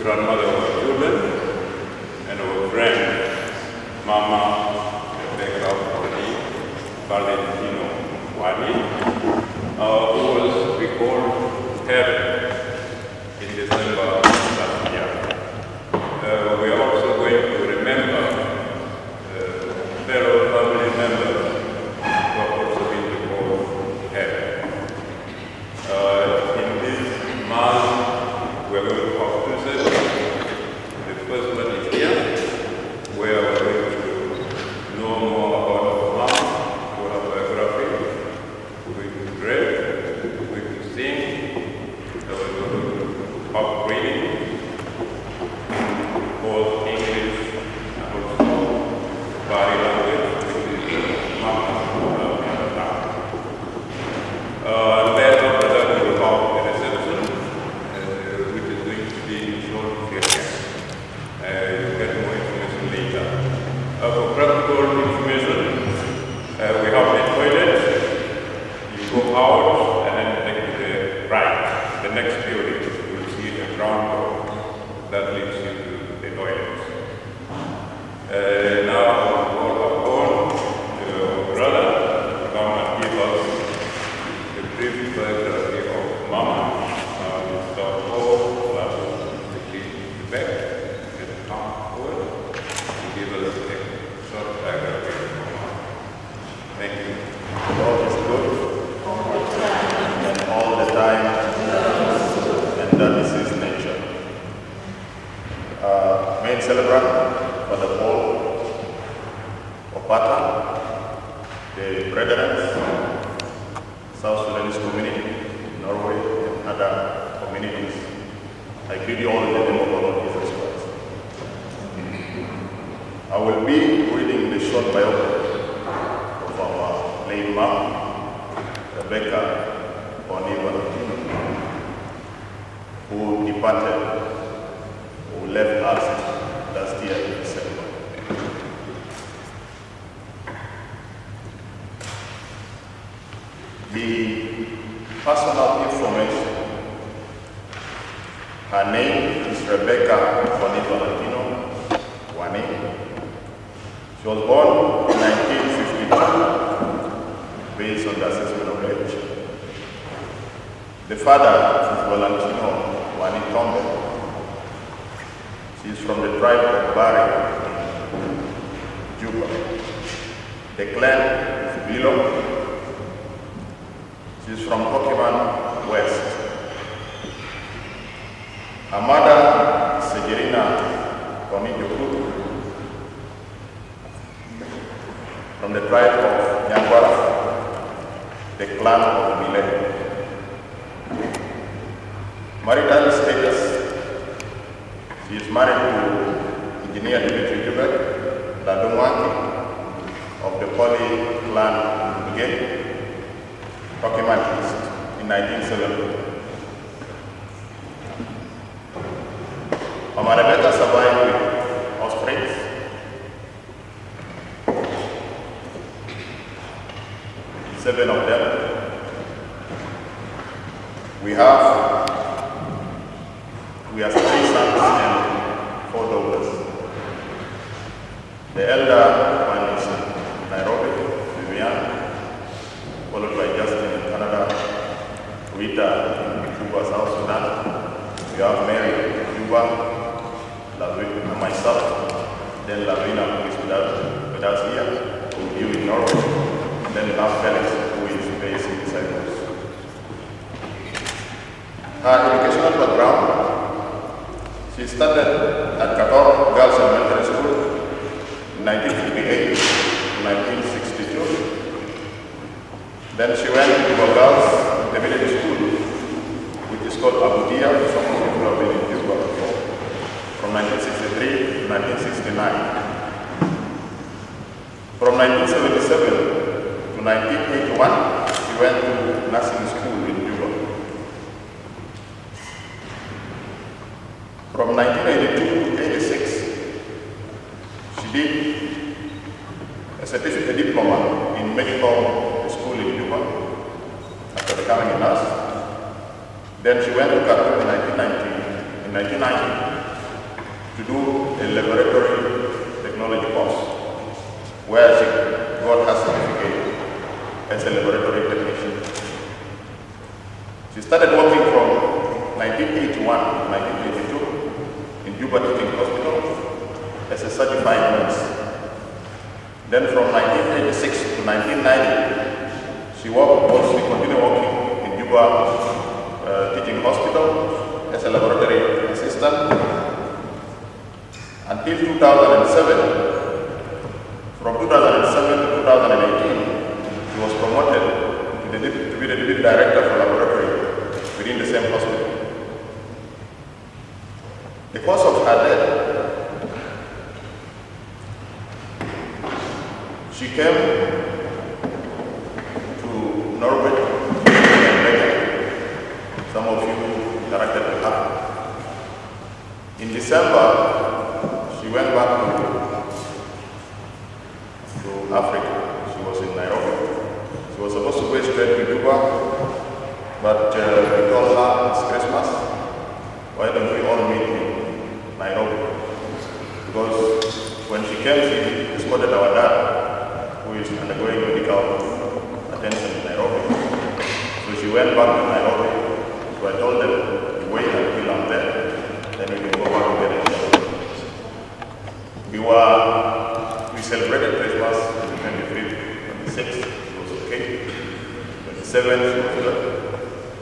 grandmother of our children, and our friend, Mama Rebecca Valentino Wani, who was recalled her in December last year. We are also going to remember fellow family members who have also been recalled her. In this month, we are going to have two sessions. The first one is here, where we're going to know more about our mom, about her biography. We're going to read, we're going to sing, we're going to have reading, both English and also Bari language, which is Mama's mother tongue. Then after that, we will have a reception, which is going to be in short period. You'll get more information later. For practical information, we have a toilet. You go out and then take the right. The next building, you will see the ground floor that leads you to the toilet. Now I will call upon your brother to come and give us a brief biography of Mama. Mr. Paul back and come forward and give us a short biography of Mama. Thank you. God is good and all the time, and that is His nature. Main celebrant, Father Paul Opata, the Brethren, South Sudanese community, Norway, and other communities. I greet you all in the name of our Lord Jesus Christ. I will be reading the short biography of our late mom, Rebecca Valentino, who departed, who left us last year in December. The personal information. Her name is Rebecca Valentino Wani. She was born in 1952 based on the assessment of age. The father is Valentino Wani Tombe. She is from the tribe of Bari in Juba. The clan is Bilo. She is from Pokemon West. Her mother is Sejerina Konijoku from the tribe of Nyangwara, the clan of Mile. Marital status: she is married to Engineer Dimitri Jubek Ladumwangi of the Poli clan Brigade, Pokemon East, in 1970. Mama Rebecca survived with offspring. Seven of them. We are 3 sons and 4 daughters. The elder one is in Nairobi, Vivian, followed by Justin in Canada, Rita in Juba, South Sudan. We have Mary in Juba, Lavina and myself, then Lavina, who is with us here, who you in Norway. Then we have Felix, who is based in Cyprus. Her educational background: she started at Kator Girls Elementary School in 1958 to 1962. Then she went to the Girls Intermediate School, which is called Abudia, some of you have been in Cuba before, from 1963 to 1969. From 1977 to 1981, she went to nursing school in Juba. From 1982 to 86, she did a certificate diploma in medical school in Juba after becoming a nurse. Then she went to Khartoum in 1990 to do a laboratory technology course where she got her certificate as a laboratory technician. She started working from 1981 to 1982 in Juba Teaching Hospital as a certified nurse. Then from 1986 to 1990, she continued working in Juba Teaching Hospital as a laboratory assistant until 2007. From 2007 to 2018, she was promoted to be the deputy director for laboratory within the same hospital. The cause of her death, she came to Norway and Beckham. Some of you interacted with her. In December, she went back to Africa. She was in Nairobi. She was supposed to go straight to Juba, but we told her it's Christmas. Why don't we all meet in Nairobi? Because when she came, she escorted our dad, who is undergoing medical attention in Nairobi. So she went back to Nairobi. So I told them, wait until I'm there, then we can go back and get it. We celebrated Christmas on the 25th, 26th, it was okay. 27th, it was good.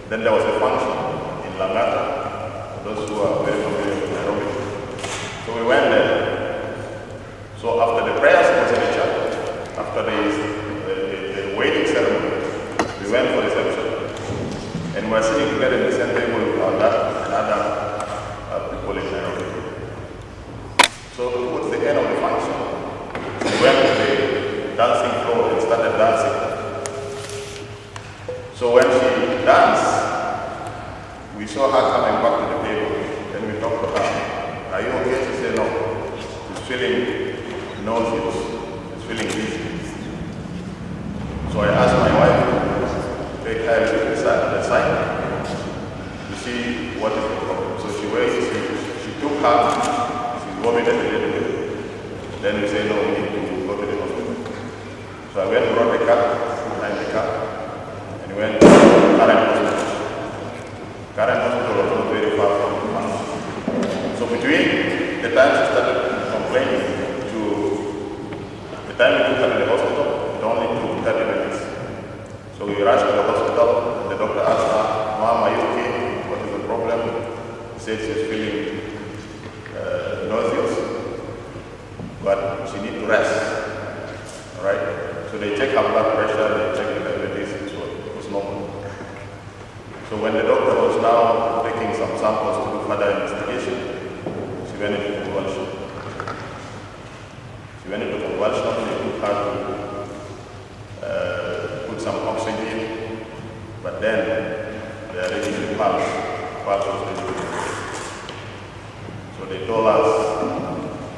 Then there was a function in Langata, for those who are very familiar with Nairobi. So we went there. So after the prayers was in the church, after the waiting ceremony, we went for reception. And we were sitting together in the same table with our dad and other people in Nairobi. So towards the end of the function, we went to the dancing floor and started dancing. So when she danced, we saw her coming back to the table. Then we talked to her. Are you okay? She said no. She's feeling nauseous. She's feeling dizzy. So I asked my wife to take her to the side to see what is the problem. So she took her, she vomited a little bit. Then we said, no, we need to go to the hospital. So I went and brought the car, behind the car, and we went to Karen Hospital. Karen Hospital was not very far from the house. So between the time she started complaining to the time we took her to the hospital, it only took 30 minutes. So we rushed to the hospital, and the doctor asked her, Mom, are you okay? What is the problem? She said she's feeling nauseous, but she needs to rest. All right? So they check her blood pressure, they check the diabetes, so it was normal. So when the doctor was now taking some samples to do further investigation, she went into convulsion. She went into convulsion, they took her to put some oxygen, but then they are ready to pulse was ready. So they told us,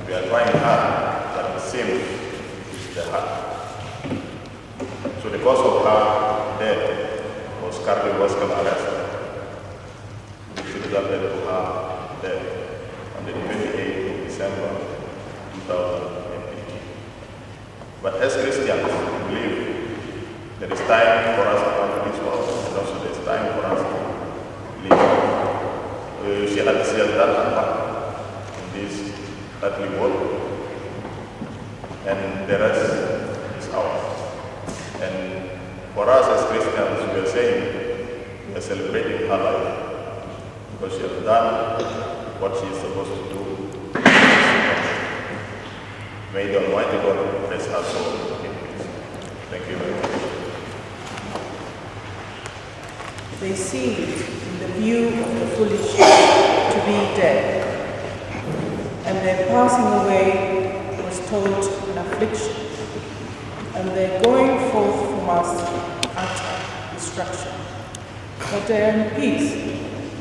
we are trying hard, but it seems it's the heart. So the cause of her death was cardiovascular arrest, which resulted to her death on the 28th of December 2018. But as Christians, we believe there is time for us to come to this world, and also there is time for us to live. She has done her part in this earthly world, and the rest is ours. And for us as Christians, we are saying we are celebrating her life because she has done what she is supposed to do. May the Almighty God bless her soul in peace. Thank you very much. They seemed, in the view of the foolish, to be dead, and their passing away was told an affliction, and their going forth from us utter destruction. But they are in peace,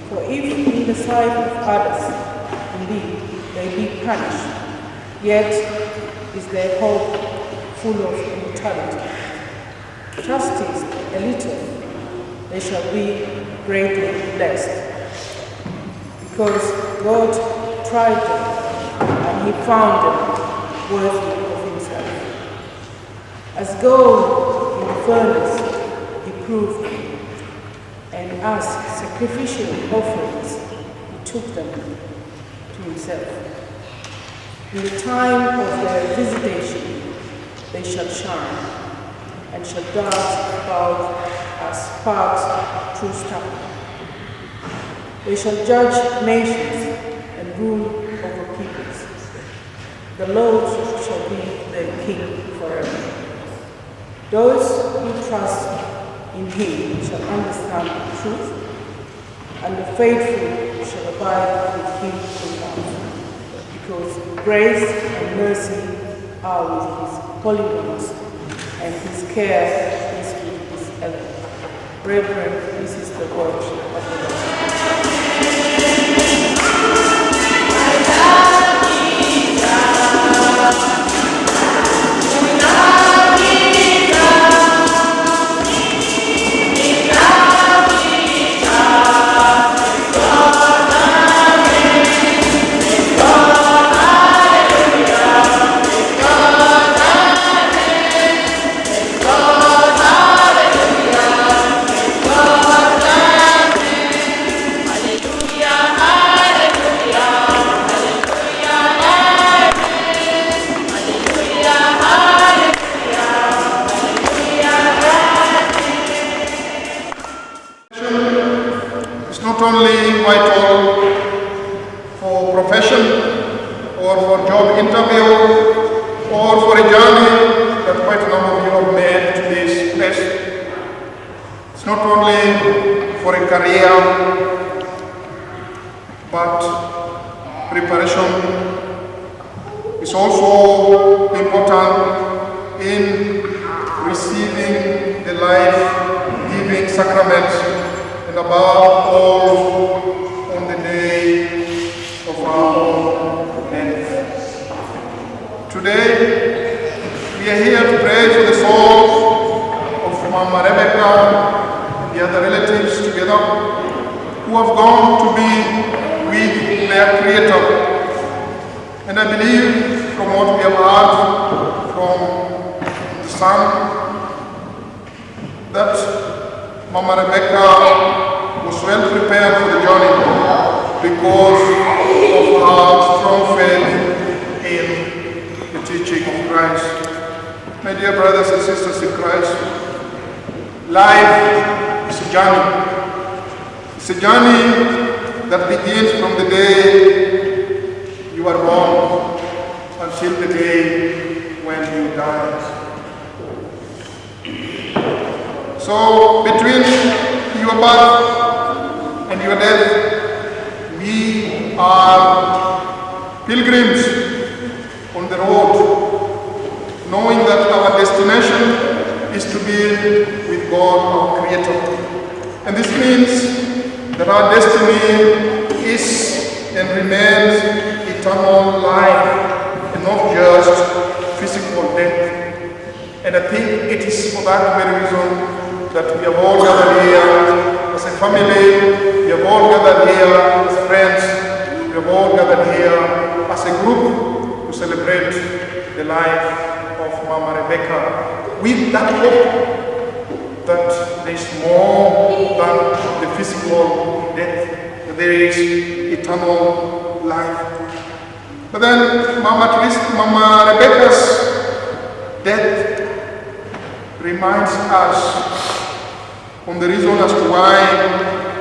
for if in the sight of others, indeed, they be punished, yet is their hope full of immortality. Justice a little, they shall be greatly blessed, because God tried them he found them worthy of himself. As gold in the furnace, he proved them, and as sacrificial offerings, he took them to himself. In the time of their visitation, they shall shine, and shall dart about as sparks through stubble. They shall judge nations and rule over peoples. The Lord shall be their king forever. Those who trust in him shall understand the truth, and the faithful shall abide with him in love, because grace and mercy are with his holy ones, and his care is with his elect. Brethren, this is the word of the Lord. Not only vital for profession or for job interview or for a journey that quite a number of you have made to this place. It's not only for a career, but preparation is also important in receiving the life-giving sacraments, and above all, on the day of our own death. Today, we are here to pray for the souls of Mama Rebecca and the other relatives together who have gone to be with their Creator. And I believe from what we have heard from the Son, that Mama Rebecca was well prepared for the journey because of her strong faith in the teaching of Christ. My dear brothers and sisters in Christ, life is a journey. It's a journey that begins from the day you are born until the day when you die. So between your birth and your death, we are pilgrims on the road, knowing that our destination is to be with God, our Creator. And this means that our destiny is and remains eternal life and not just physical death. And I think it is for that very reason that we have all gathered here as a family, we have all gathered here as friends, we have all gathered here as a group to celebrate the life of Mama Rebecca with that hope that there is more than the physical death, that there is eternal life. But then Mama Rebecca's death reminds us on the reason as to why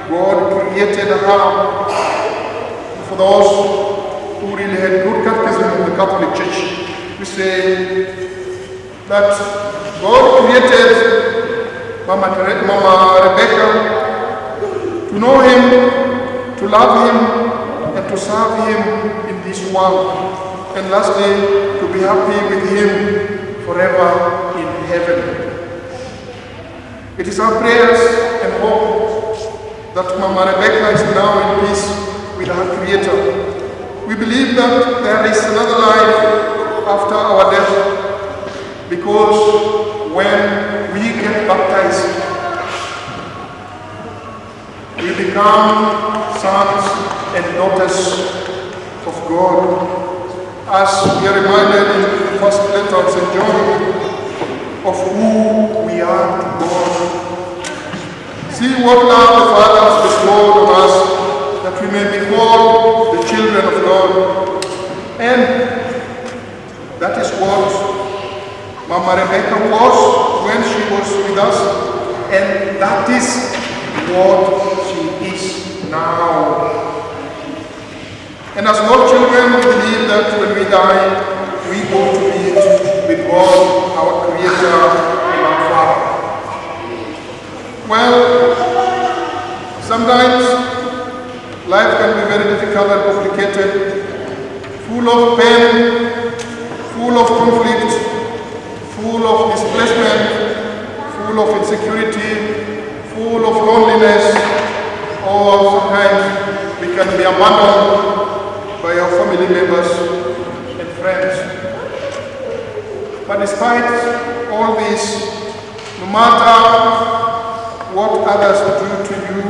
God created her. For those who really had good catechism of the Catholic Church, we say that God created Mama Rebecca to know Him, to love Him, and to serve Him in this world. And lastly, to be happy with Him forever in heaven. It is our prayers and hope that Mama Rebecca is now in peace with her Creator. We believe that there is another life after our death, because when we get baptized, we become sons and daughters of God. as we are reminded in the first letter of St. John, of who we are to God. See what love the Father has bestowed on us, that we may be called the children of God. And that is what Mama Rebecca was when she was with us, and that is what she is now. And as God's children, we believe that when we die, we go to meet with God, our Creator and our Father. Well, sometimes life can be very difficult and complicated, full of pain, full of conflict, full of displacement, full of insecurity, full of loneliness, or sometimes we can be abandoned by our family members and friends. But despite all this, no matter what others do to you,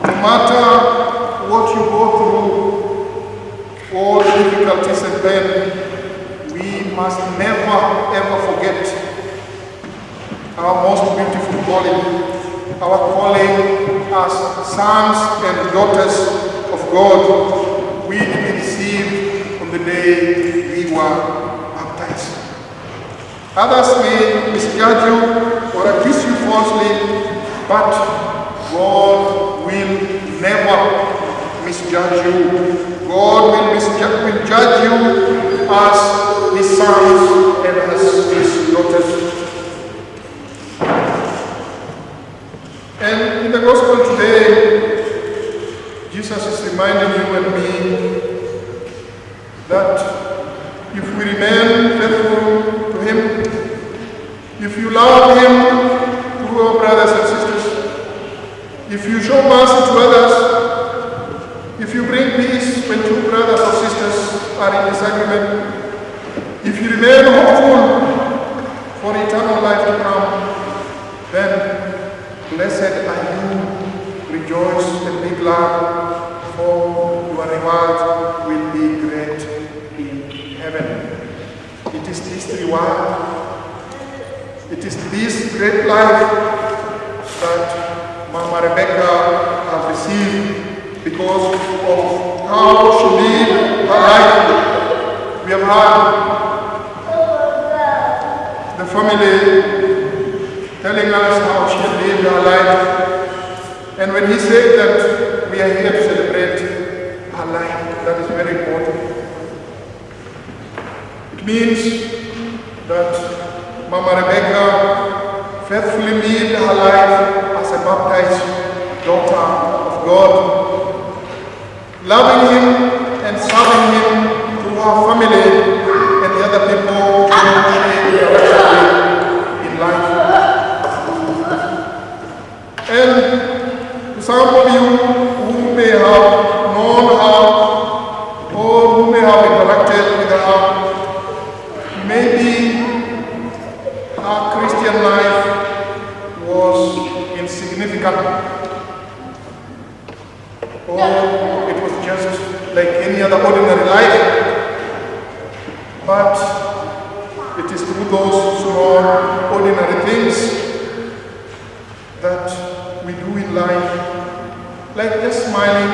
no matter what you go through, all the difficulties and pain, we must never ever forget our most beautiful calling, our calling as sons and daughters of God, which we received on the day we were baptized. Others may misjudge you or accuse you falsely, but God will never misjudge you. God will judge you as His sons and as His daughters. And in the gospel today, Jesus is reminding you and me that if we remain faithful to Him, if you love Him through our brothers and sisters, if you show mercy to others, if you bring peace when two brothers or sisters are in disagreement, if you remain hopeful for eternal life to come, then blessed are you. Rejoice and be glad, for your reward will be great in heaven. It is this reward, it is this great life that Mama Rebecca has received because of how she lived her life. We have had the family telling us how she lived her life. And when he said that we are here to celebrate our life, that is very important. It means that Mama Rebecca faithfully lived her life as a baptized daughter of God, loving Him and serving Him through her family and the other people who she interacted with in life. And some of you who may have known her or who may have interacted with her, maybe her Christian life was insignificant, or it was just like any other ordinary life. But it is through those small ordinary things that we do in life, like just smiling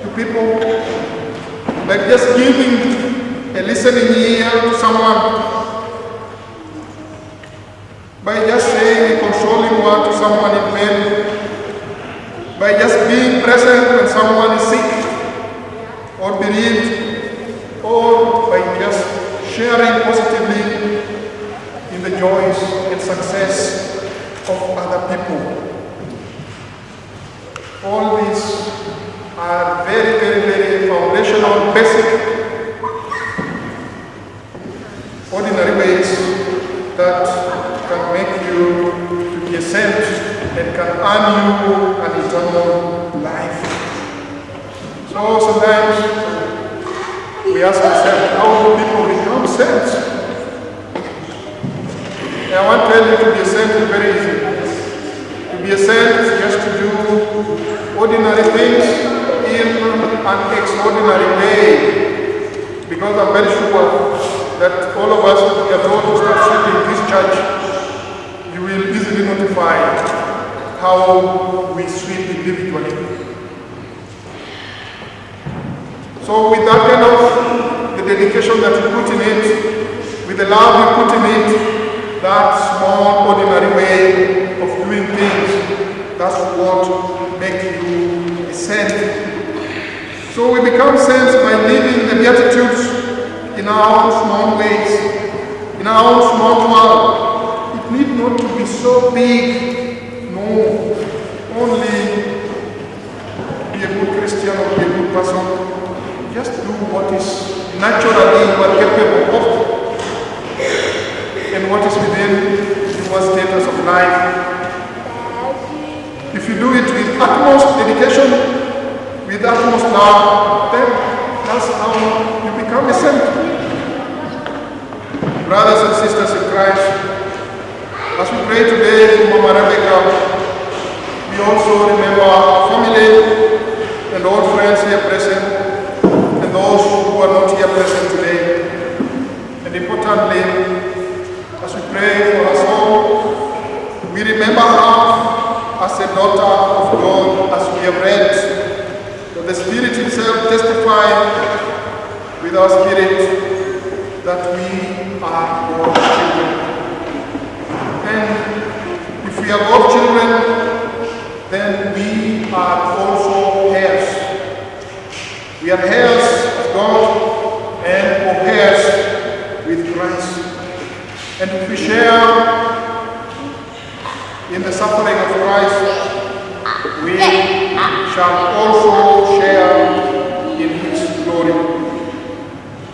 to people, like just giving a listening ear to someone, by just saying a consoling word to someone in pain, by just being present when someone is sick or bereaved, or by just sharing positively in the joys and success of other people. All these are very, very, very foundational, basic, ordinary ways that can make you to be a saint and can earn you an eternal life. So sometimes we ask ourselves, how do people become saints? And I want to tell you, to be a saint is very easy. To be a saint is just to do ordinary things in an extraordinary way, because I'm very sure that all of us, if we are told to start sweeping this church, you will easily notify how we sweep individually. So with that kind of the dedication that you put in it, with the love you put in it, that small ordinary way of doing things, that's what makes you a saint. So we become saints by living the Beatitudes in our own small ways, in our own small world. It need not to be so big, no. Only be a good Christian or be a good person. Just do what is naturally you are capable of and what is within your status of life. If you do it with utmost dedication, with utmost love, then that's how you become a saint. Brothers and sisters in Christ, as we pray today for Mama Rebecca, we also remember our family and old friends here present, and those who are not here present today. And importantly, as we pray for her soul, we remember her as a daughter of God, as we have read, that the Spirit Himself testifies with our spirit that we are God's children. And if we are God's children, then we are also heirs. We are heirs of God and heirs with Christ. And if we share in the suffering of Christ, we shall also share in His glory.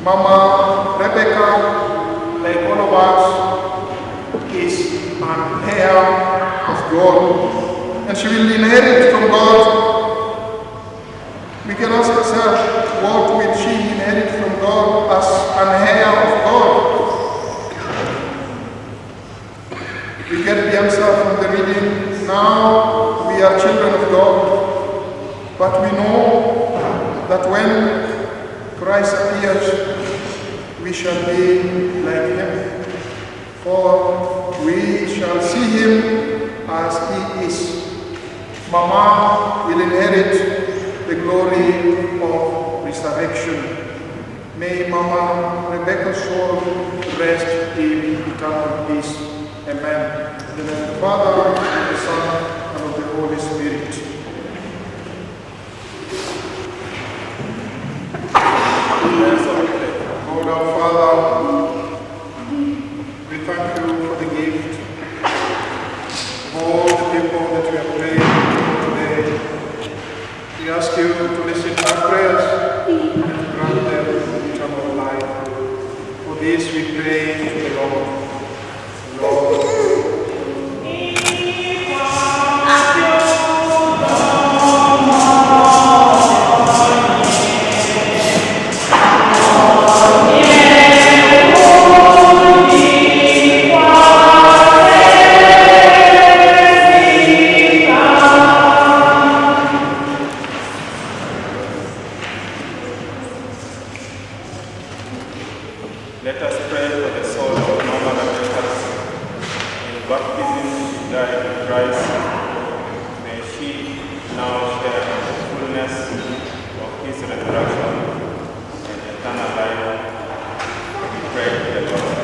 Mama Rebecca, like all of us, is an heir of God, and she will inherit from God. We can ask ourselves, what will she inherit from God as an heir of God? We get the answer from the reading. Now we are children of God, but we know that when Christ appears, we shall be like Him, for we shall see Him as He is. Mama will inherit the glory of resurrection. May Mama Rebecca's soul rest in eternal peace. Amen. In the name of the Father, and of the Son, and of the Holy Spirit. Lord our Father, we thank you for the gift of all the people that we have prayed for today. We ask you to listen to our prayers and to grant them eternal life. For this we pray to the Lord. Lord. Let us pray for the soul of Mama Rebecca. In baptism she died in Christ. May she now share the fullness of His resurrection and eternal life. We pray to the Lord.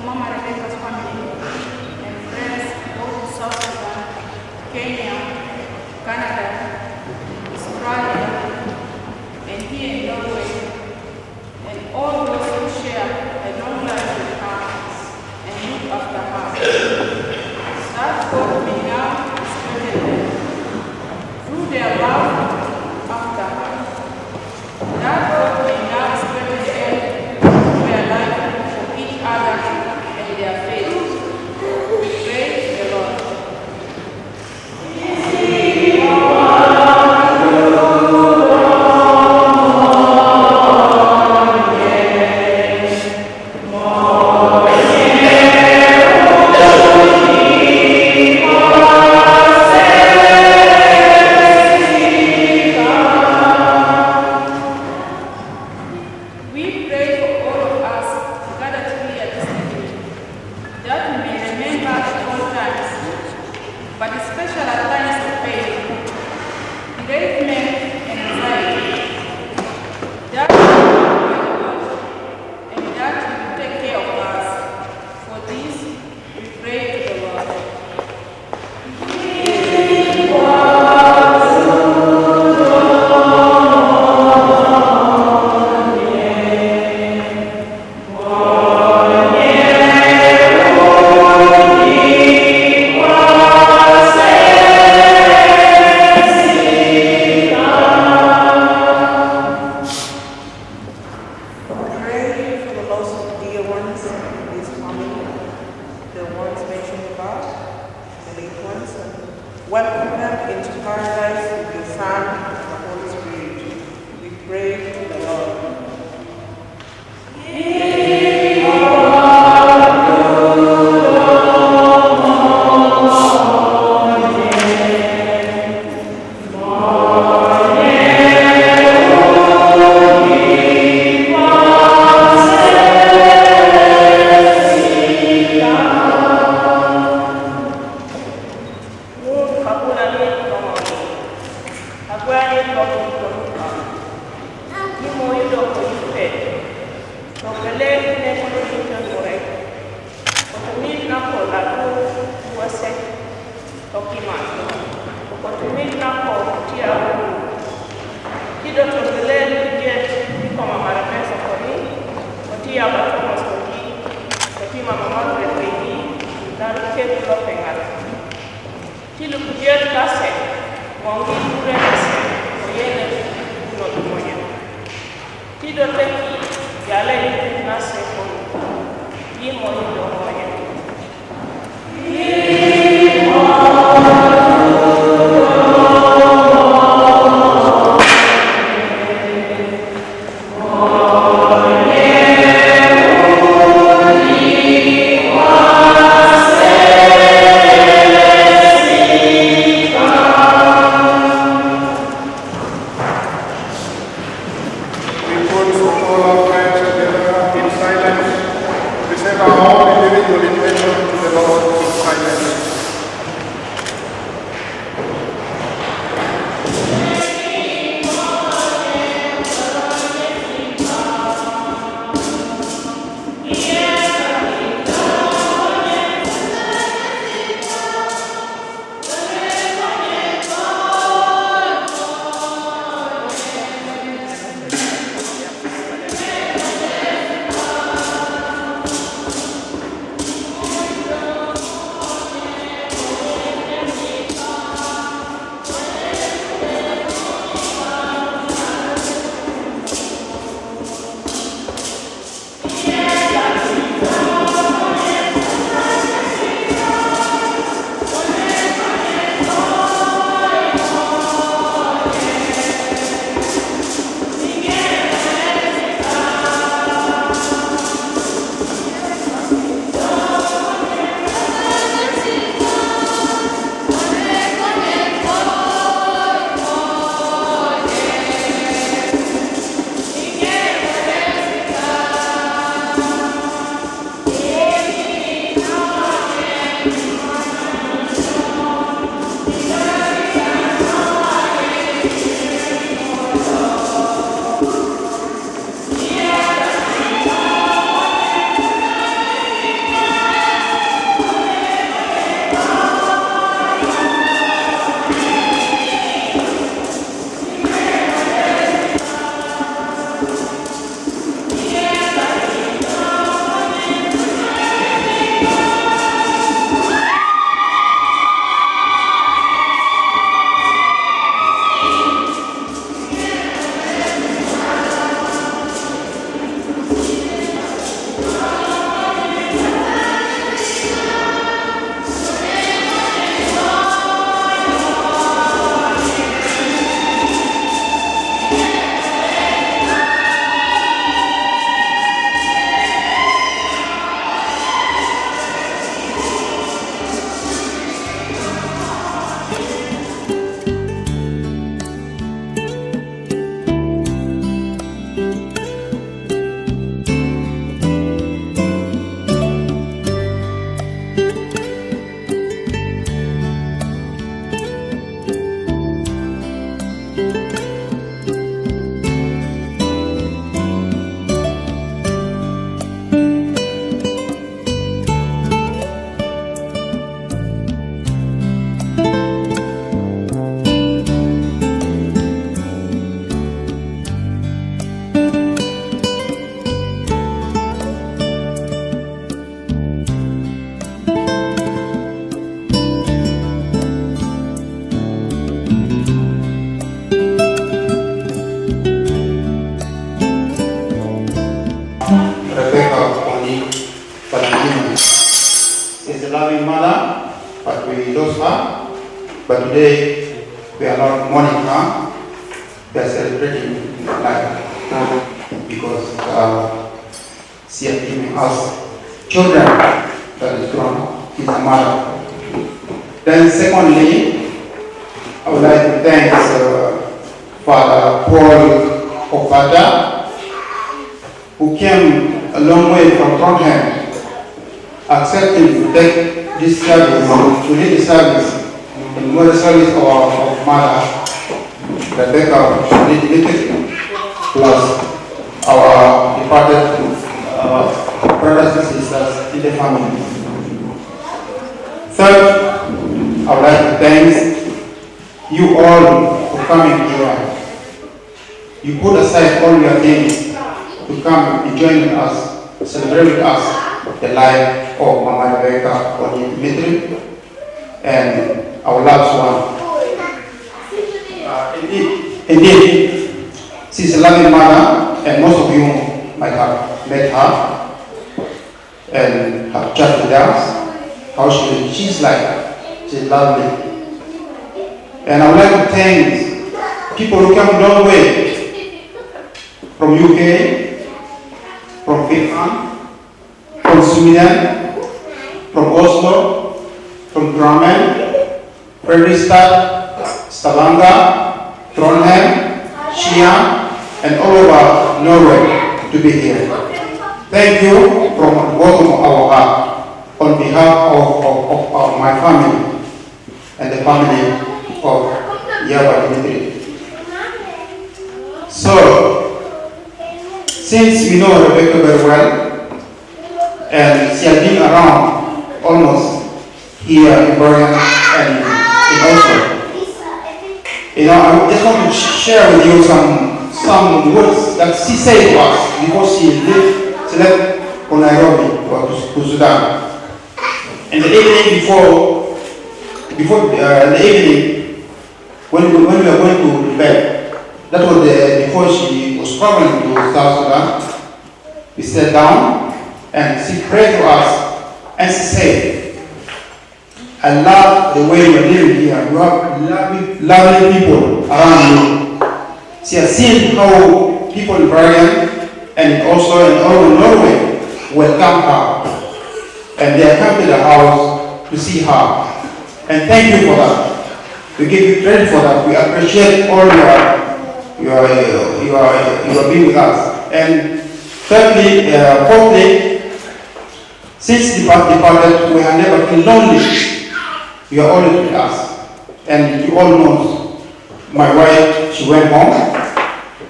Mama Rebecca's family and friends, both in South Sudan, Kenya, Canada, Australia, and here in Norway, and all those who share a long life with her and look after her. That God may now strengthen them through their love after her. That God may now strengthen them Pray for the loss of dear ones in this family, the ones mentioned above, the late ones, and welcome them into paradise with the Son and the Holy Spirit. We pray to the Lord. Valentino. She's a loving mother, but we lost her. But today, we are not mourning her. We are celebrating life because she has given us children that is grown. She's a mother. Then secondly, I would like to thank Father Paul Opata, who came a long way from Trondheim, accepting to take this service, to lead the service, in the service of our mother, Rebecca, plus our departed brothers and sisters in the family. Third, I would like to thank you all for coming here. You put aside all your things to come and join with us, celebrate with us the life of Mama Rebecca Oni Dimitri and our loved one. Indeed, she's a loving mother, and most of you might have met her and have chatted with us. How she's like, she's lovely. And I would like to thank people who come a long way from UK, from Finland, from Sweden, from Oslo, from Drammen, Fredrikstad, Stavanger, Trondheim, Skian, and all over Norway to be here. Thank you from the bottom of our heart on behalf of my family and the family of Yaba Dimitri. So, since we know Rebecca very well, and she has been around almost here in Bergen and in Oslo, I just want to share with you some words that she said to us because she left for Nairobi or to Sudan. And the evening before the evening, when we were going to bed, that was before she was traveling to South Sudan. We sat down and she prayed to us and she said, I love the way you're living here. You have lovely people around you. She has seen how people in Bergen and also in all Norway welcome her. And they have come to the house to see her. And thank you for that. We give you credit for that. We appreciate all your being with us. And thirdly, fourthly, since departed, we have never been lonely. You are always with us. And you all know my wife, she went home,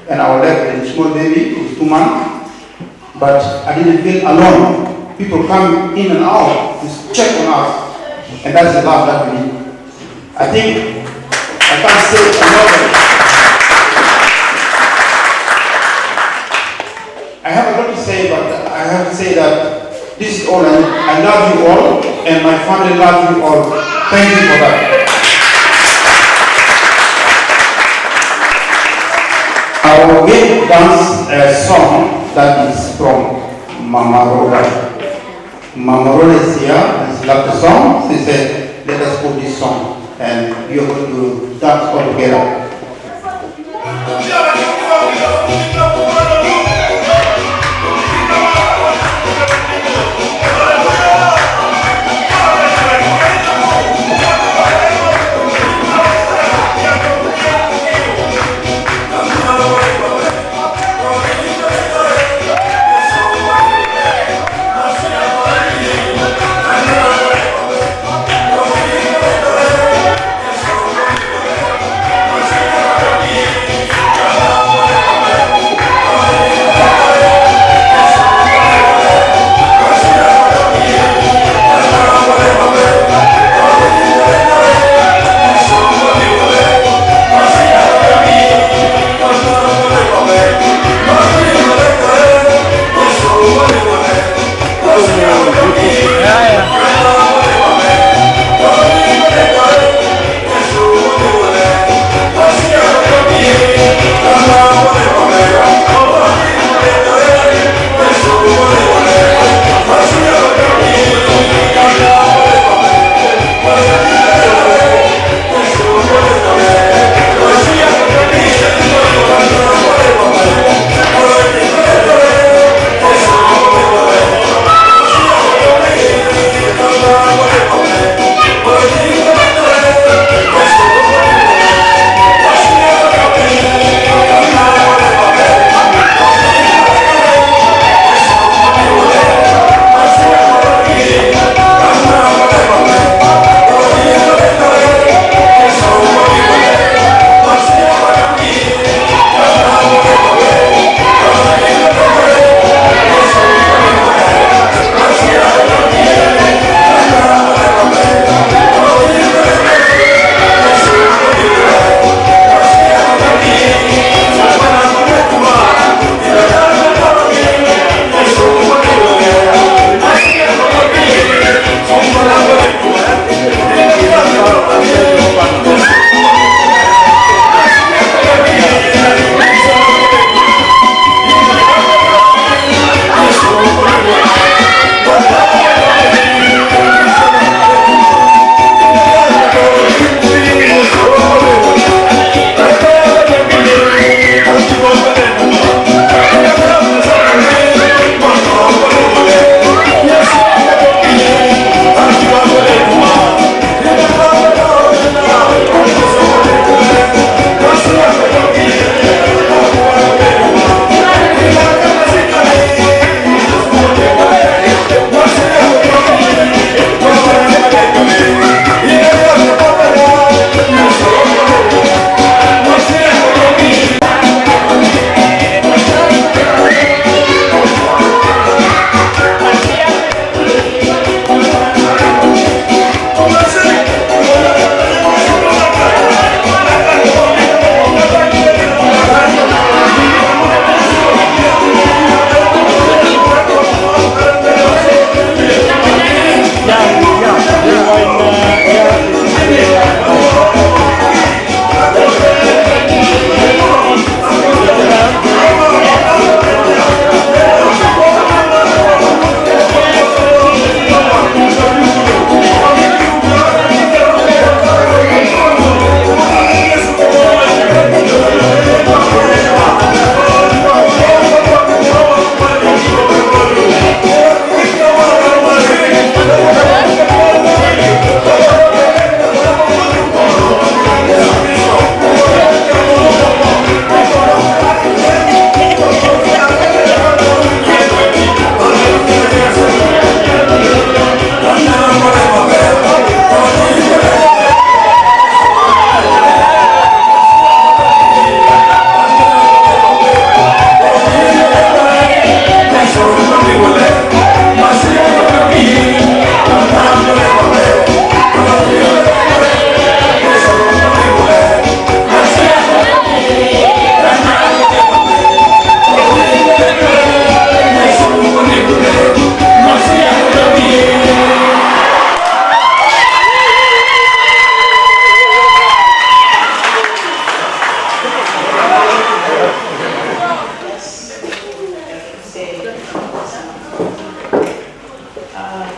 and I was left with a small baby who was 2 months. But I didn't feel alone. People come in and out to check on us. And that's the love that we need. I think I can't say enough. I have a lot to say, but I have to say that this is all I need. I love you all, and my family loves you all. Thank you for that. I will dance a song that is from Mama Rola. Mama Rola is here, and she loved the song. She said, let us put this song, and we are going to dance all together. Let's go.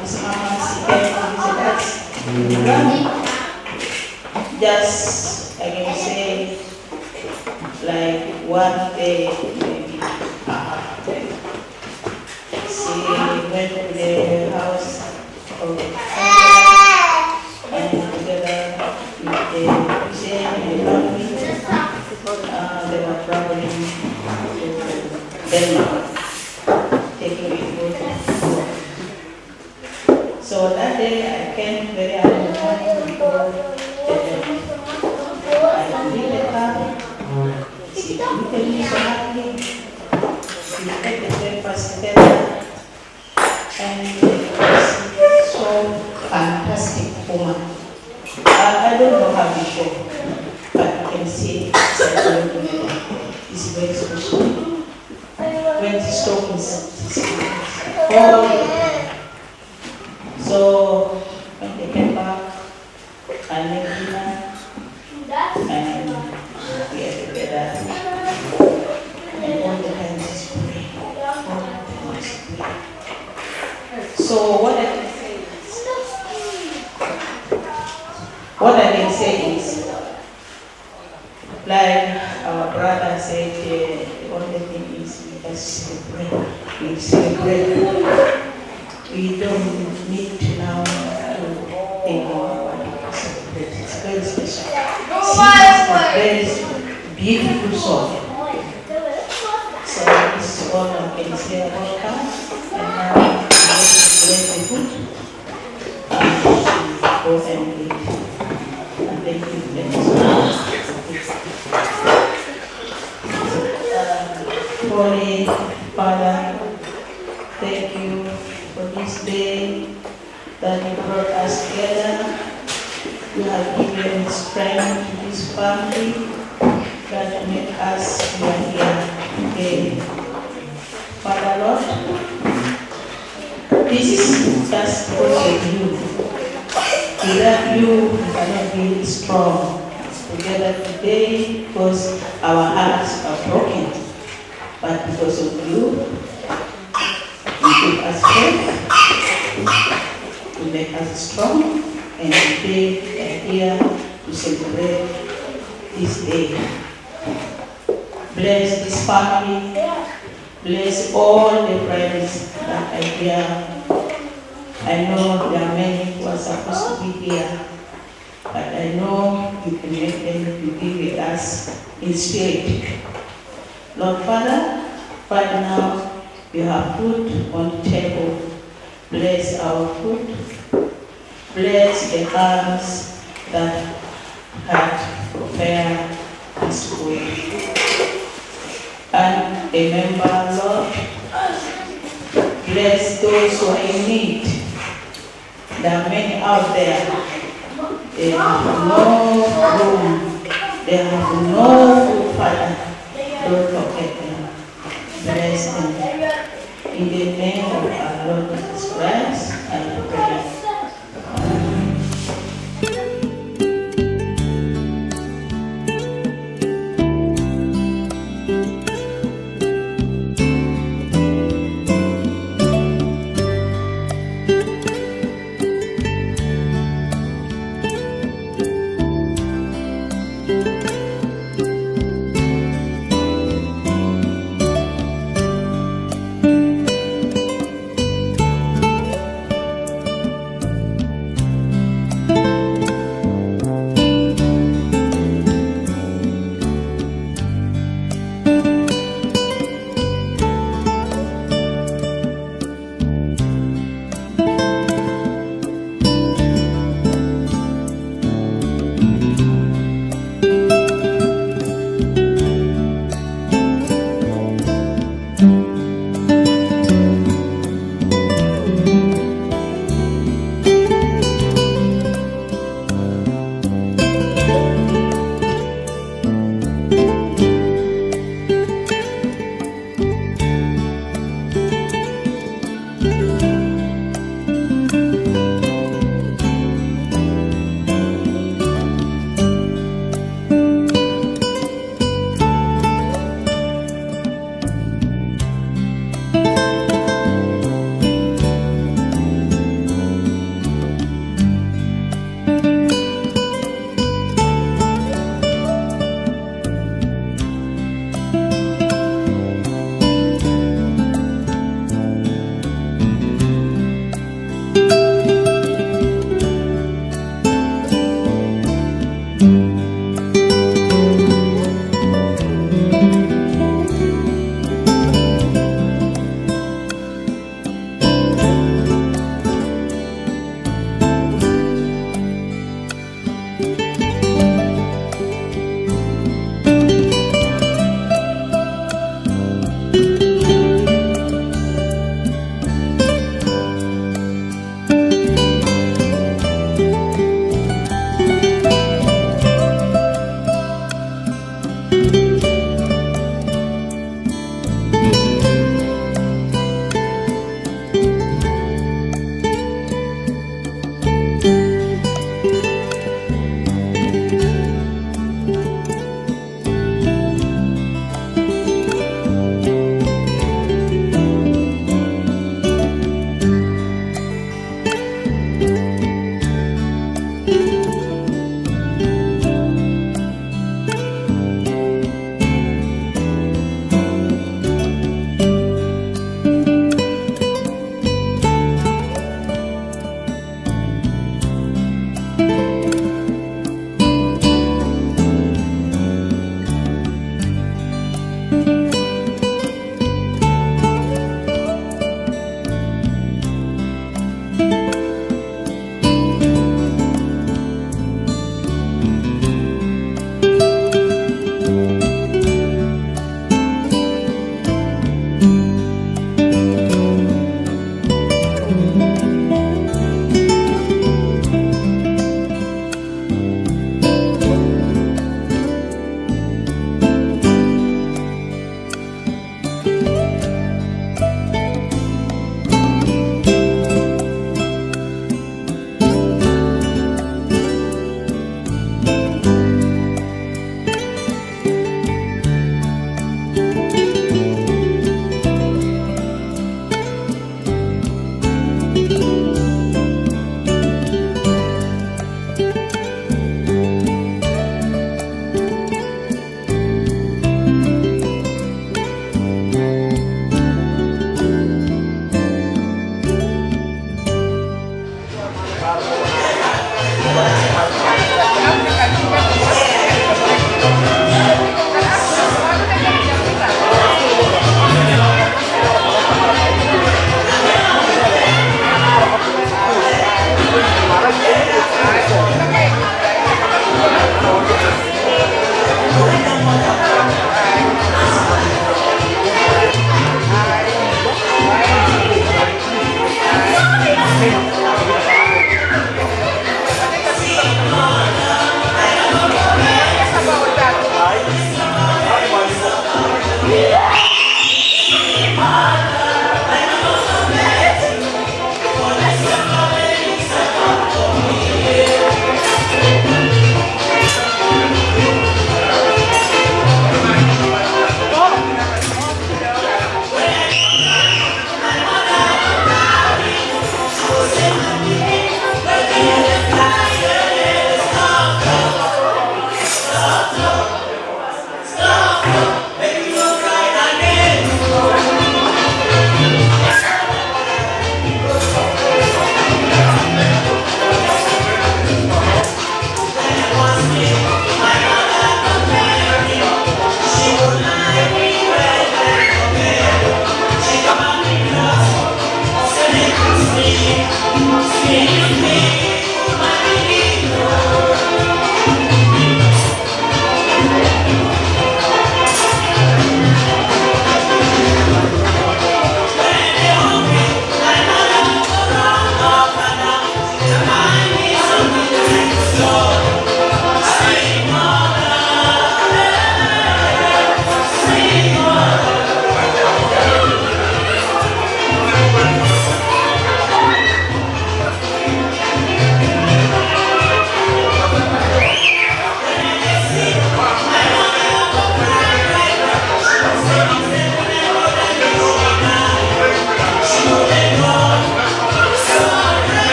his mama came to visit us in Uganda. Just, I can say, like one day, maybe a half day. She went to the house of the family and together with the Christian and the family, they were traveling to Denmark, taking a photo. So that day I came very early in the morning before I leave the car. She looked at me so happy. We ate the breakfast together, and she was so fantastic woman. I don't know how to show, but you can see it's very special. When she's talking, so when they came back, I met dinner, and we ate together. And all the time is praying. So what I can say is, like our brother said, the only thing is we just celebrate. We celebrate. We don't need to now to ignore what we celebrate. It's very special. It's a very beautiful song. So this is all I can say about her. And now I'm going to bless the food. Go and eat. And thank you very much. Holy Father, thank you for this day that you brought us together. You have given strength to this family that make us here today. Father Lord, this is just because of you. Without you, we cannot be strong together today because our hearts are broken. But because of you, you give us strength, you make us strong, and today we are here to celebrate this day. Bless this family, bless all the friends that are here. I know there are many who are supposed to be here, but I know you can make them to be with us in spirit. Lord Father, right now we have food on the table. Bless our food. Bless the hands that had prepared this food. And remember, Lord, bless those who are in need. There are many out there. They have no room. They have no food, Father. Don't forget them. Bless them. In the name of our Lord Jesus Christ, I pray.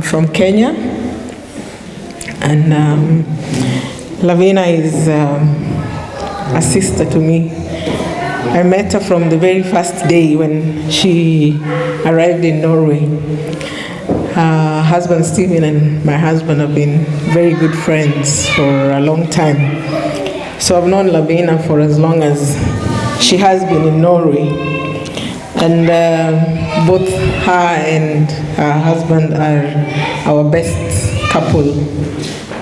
From Kenya, and Lavina is a sister to me. I met her from the very first day when she arrived in Norway. Her husband Stephen and my husband have been very good friends for a long time. So I've known Lavina for as long as she has been in Norway. And both her and her husband are our best couple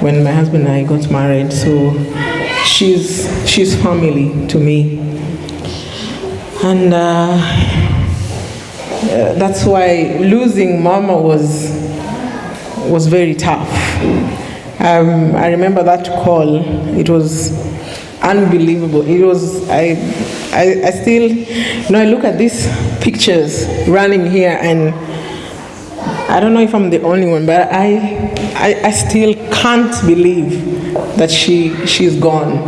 when my husband and I got married. So she's family to me. And that's why losing Mama was very tough. I remember that call. It was unbelievable. It was, I still, I look at these pictures running here, and I don't know if I'm the only one, but I still can't believe that she's gone,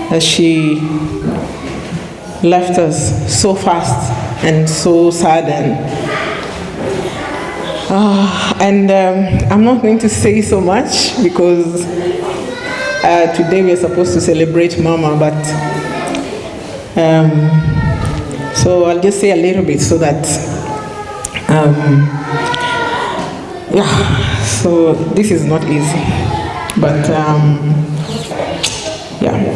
that she left us so fast and so sudden. And I'm not going to say so much because today we are supposed to celebrate Mama, but so I'll just say a little bit so that, yeah, so this is not easy, but yeah.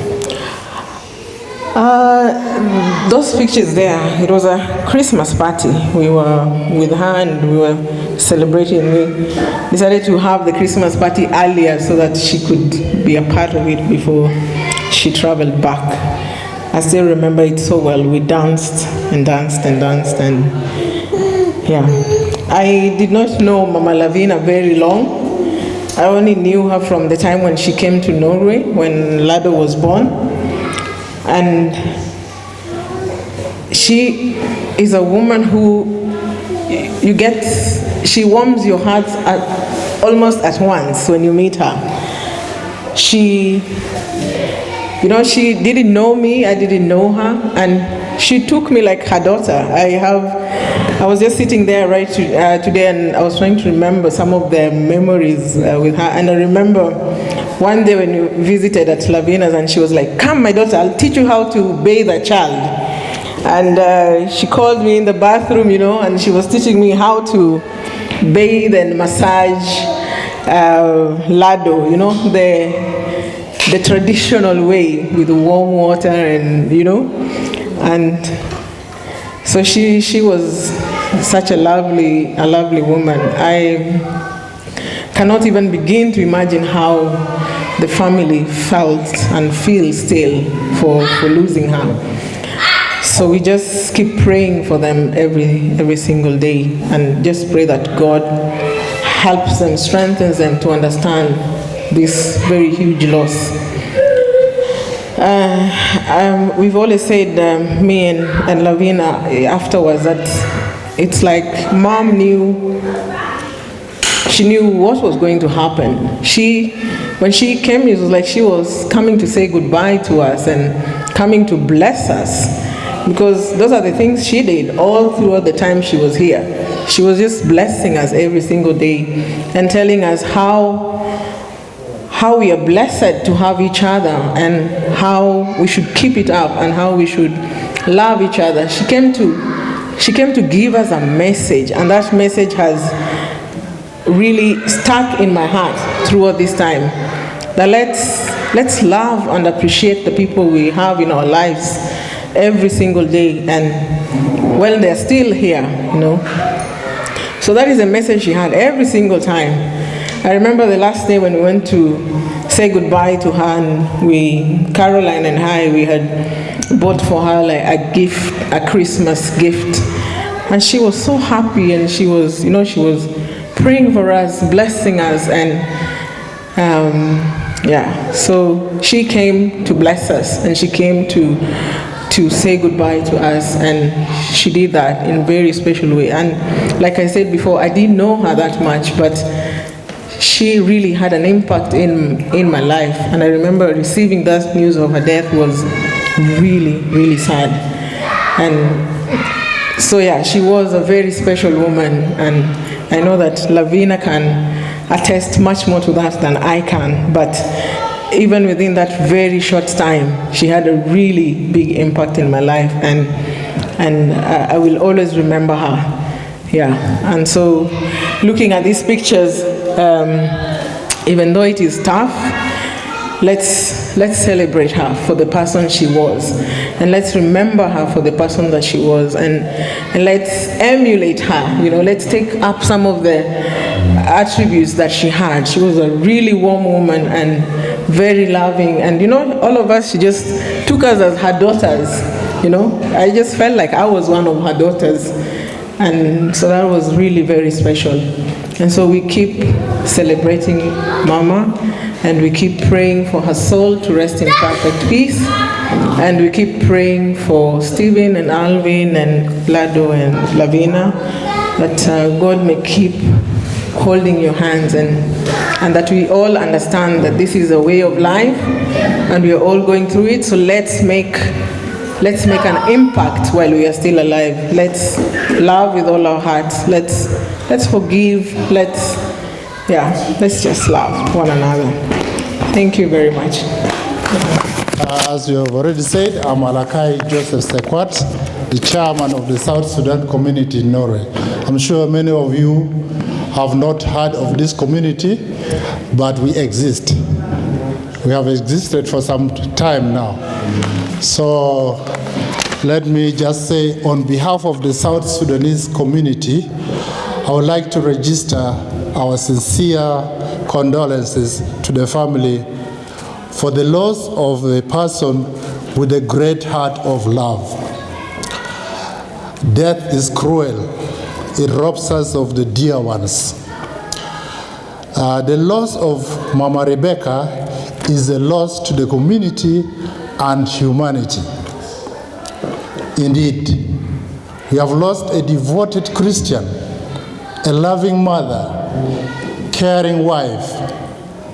Those pictures there, it was a Christmas party. We were with her and we were celebrating. We decided to have the Christmas party earlier so that she could be a part of it before she traveled back. I still remember it so well. We danced and danced and danced, and yeah. I did not know Mama Lavina very long. I only knew her from the time when she came to Norway, when Lado was born. And she is a woman who she warms your heart almost at once when you meet her. She didn't know me, I didn't know her, and she took me like her daughter. I was just sitting there today, and I was trying to remember some of the memories with her, and I remember one day when we visited at Lavina's, and she was like, "Come, my daughter, I'll teach you how to bathe a child." And she called me in the bathroom, and she was teaching me how to bathe and massage Lado, the traditional way with warm water, and and so she was such a lovely woman. I cannot even begin to imagine how the family felt and feel still for losing her. So we just keep praying for them every single day, and just pray that God helps them, strengthens them to understand this very huge loss. We've always said, me and Lavina afterwards, that it's like Mom she knew what was going to happen. When she came, it was like she was coming to say goodbye to us and coming to bless us, because those are the things she did all throughout the time she was here. She was just blessing us every single day and telling us how we are blessed to have each other, and how we should keep it up, and how we should love each other. She came to give us a message, and that message has really stuck in my heart throughout this time. That let's love and appreciate the people we have in our lives every single day, and when they're still here, So that is a message she had every single time. I remember the last day when we went to say goodbye to her, and Caroline and I, we had bought for her like a gift, a Christmas gift, And she was so happy, and she was, she was praying for us, blessing us, and so she came to bless us, and she came to say goodbye to us, and she did that in a very special way. And like I said before, I didn't know her that much, but she really had an impact in my life. And I remember receiving that news of her death was really, really sad. And so she was a very special woman, and I know that Lavina can attest much more to that than I can, but even within that very short time, she had a really big impact in my life, and I will always remember her. And so looking at these pictures, even though it is tough, let's celebrate her for the person she was, and let's remember her for the person that she was, and let's emulate her. Let's take up some of the attributes that she had. She was a really warm woman and very loving, and all of us, she just took us as her daughters. I just felt like I was one of her daughters, and so that was really very special. And so we keep celebrating Mama, and we keep praying for her soul to rest in perfect peace, and we keep praying for Stephen and Alvin and Lado and Lavina, that God may keep holding your hands, and that we all understand that this is a way of life, and we are all going through it. So let's make an impact while we are still alive. Let's love with all our hearts. Let's forgive. Let's just love one another. Thank you very much. As you have already said, I'm Alakai Joseph Sekwat, the chairman of the South Sudan community in Norway. I'm sure many of you have not heard of this community, but we exist. We have existed for some time now. So let me just say, on behalf of the South Sudanese community, I would like to register our sincere condolences to the family for the loss of a person with a great heart of love. Death is cruel. It robs us of the dear ones. The loss of Mama Rebecca is a loss to the community and humanity. Indeed, we have lost a devoted Christian, a loving mother, caring wife,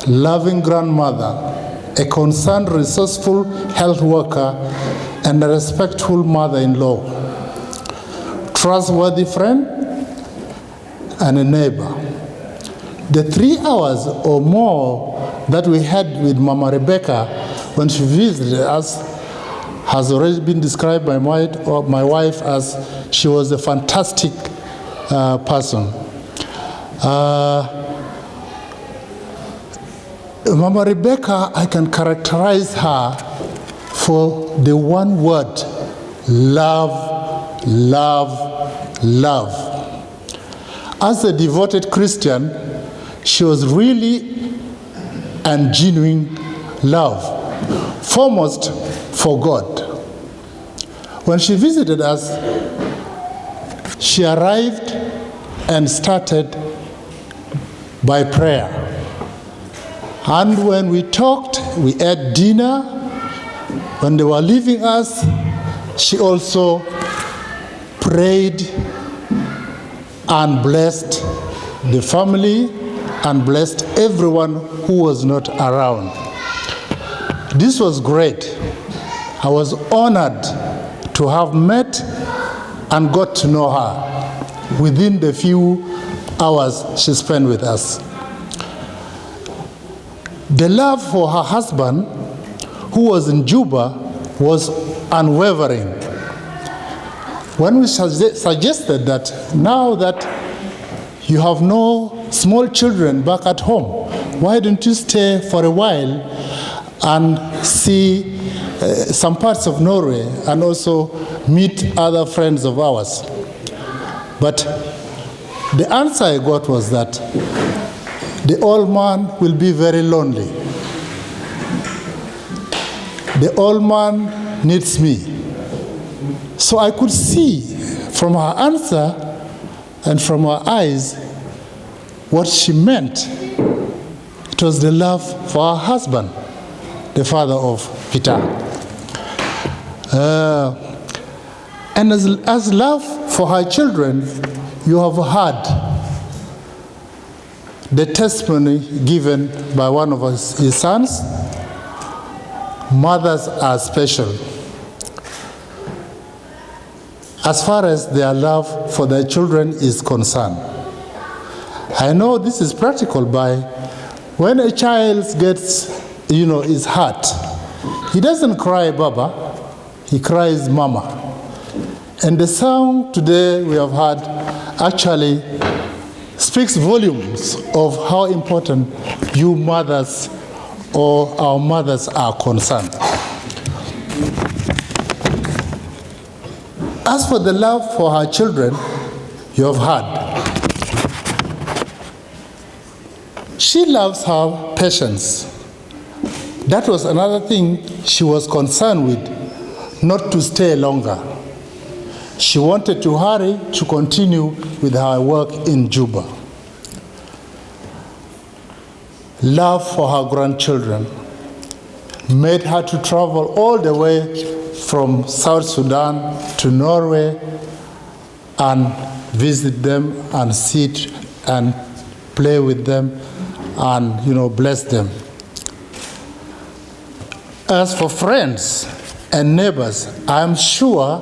loving grandmother, a concerned, resourceful health worker, and a respectful mother-in-law, trustworthy friend, and a neighbor. The 3 hours or more that we had with Mama Rebecca when she visited us has already been described by my wife as she was a fantastic person. Mama Rebecca, I can characterize her for the one word: love, love, love. As a devoted Christian, she was really and genuine love, foremost for God. When she visited us, she arrived and started by prayer. And when we talked, we ate dinner. When they were leaving us, she also prayed and blessed the family and blessed everyone who was not around. This was great. I was honored to have met and got to know her within the few hours she spent with us. The love for her husband, who was in Juba, was unwavering. When we suggested that now that you have no small children back at home, why don't you stay for a while and see some parts of Norway and also meet other friends of ours? But the answer I got was that the old man will be very lonely. The old man needs me. So I could see from her answer and from her eyes what she meant. It was the love for her husband, the father of Peter. And as love for her children, you have heard the testimony given by one of his sons. Mothers are special as far as their love for their children is concerned. I know this is practical by when a child gets, is hurt, he doesn't cry Baba, he cries Mama. And the song today we have heard actually speaks volumes of how important you mothers or our mothers are concerned. As for the love for her children, you have heard. She loves her patience. That was another thing she was concerned with, not to stay longer. She wanted to hurry to continue with her work in Juba. Love for her grandchildren made her to travel all the way from South Sudan to Norway and visit them and sit and play with them and bless them. As for friends and neighbors, I'm sure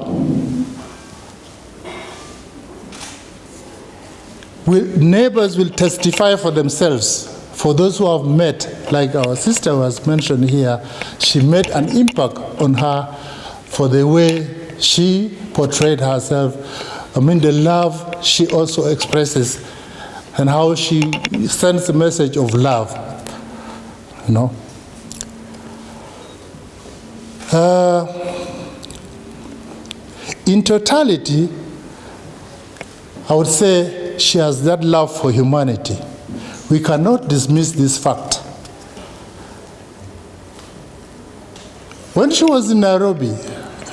neighbors will testify for themselves. For those who have met, like our sister was mentioned here, she made an impact on her for the way she portrayed herself. The love she also expresses and how she sends a message of love, In totality, I would say she has that love for humanity. We cannot dismiss this fact. When she was in Nairobi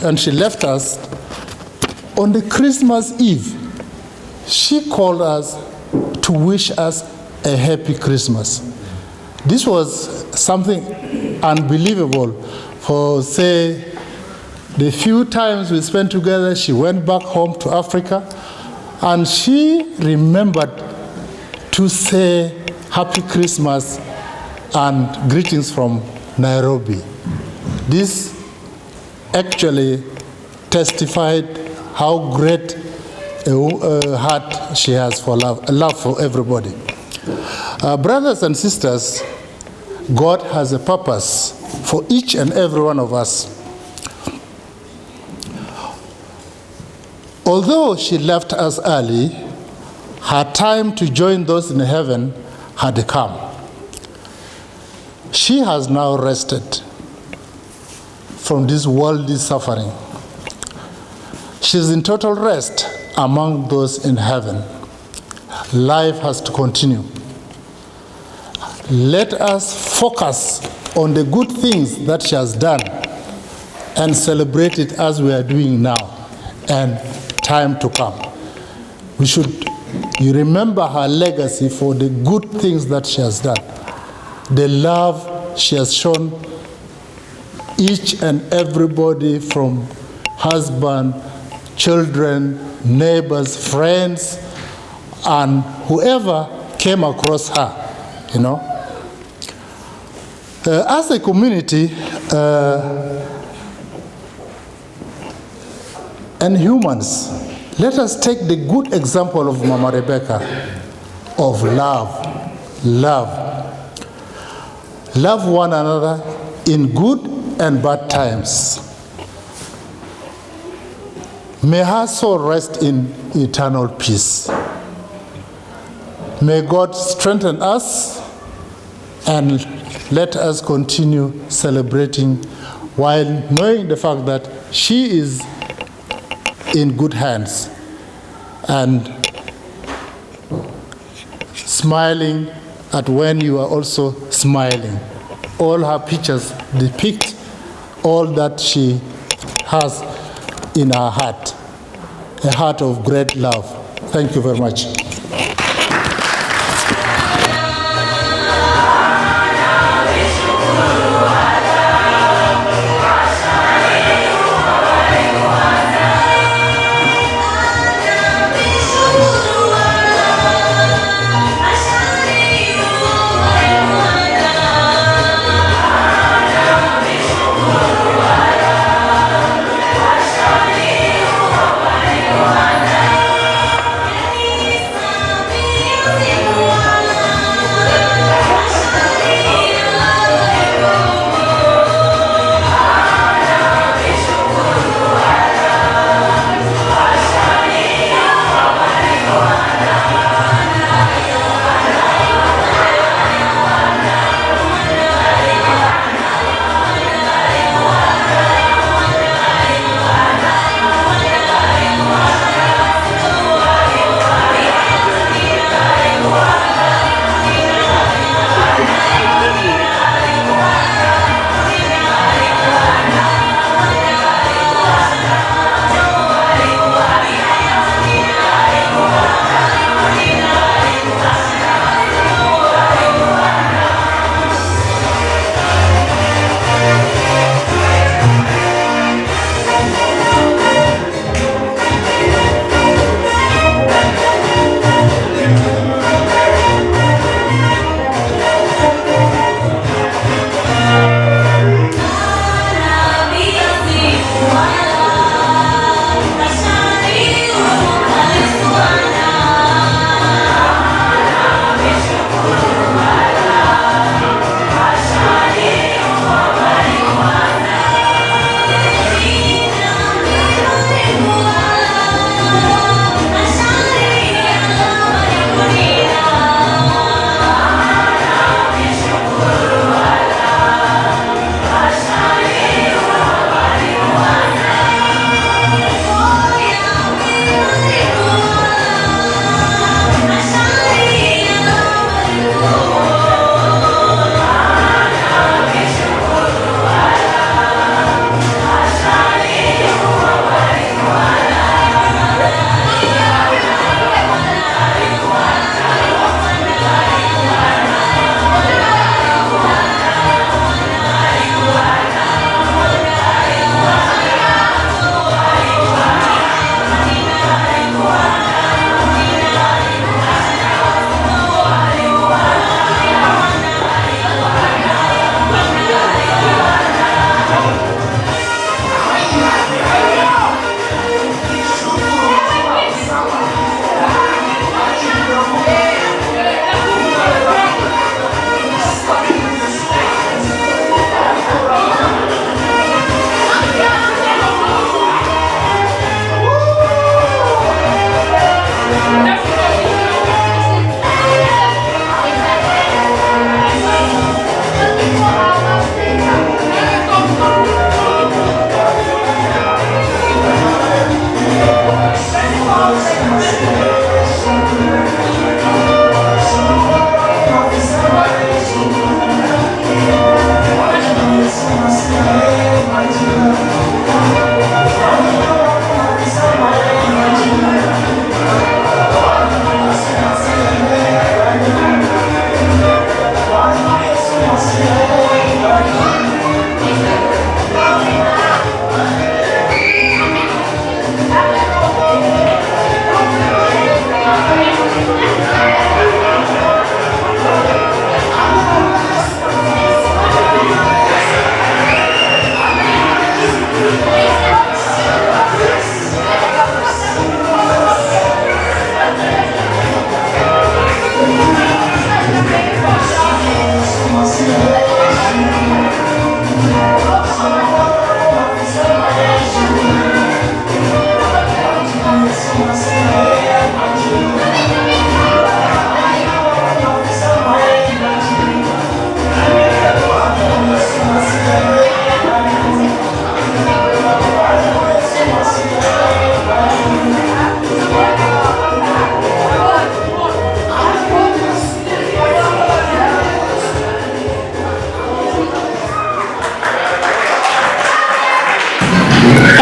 and she left us, on the Christmas Eve, she called us to wish us a happy Christmas. This was something unbelievable. For, say, the few times we spent together, she went back home to Africa, and she remembered to say Happy Christmas and greetings from Nairobi. This actually testified how great a heart she has for love for everybody. Brothers and sisters, God has a purpose for each and every one of us. Although she left us early, her time to join those in heaven had come. She has now rested from this worldly suffering. She's in total rest among those in heaven. Life has to continue. Let us focus on the good things that she has done and celebrate it as we are doing now and time to come. You remember her legacy for the good things that she has done, the love she has shown each and everybody, from husband, children, neighbors, friends, and whoever came across her, As a community and humans, let us take the good example of Mama Rebecca of love. Love one another in good and bad times. May her soul rest in eternal peace. May God strengthen us and let us continue celebrating while knowing the fact that she is in good hands and smiling at when you are also smiling. All her pictures depict all that she has in her heart. a heart of great love. Thank you very much.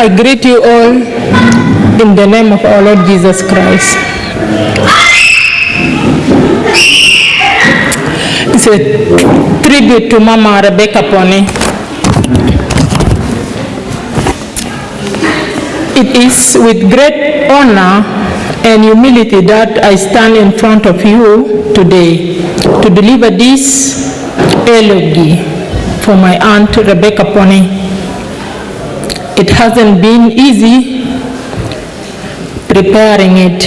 I greet you all In the name of our Lord Jesus Christ. It's a tribute to Mama Rebecca Pony. It is with great honor and humility that I stand in front of you today to deliver this eulogy for my Aunt Rebecca Pony. It hasn't been easy preparing it.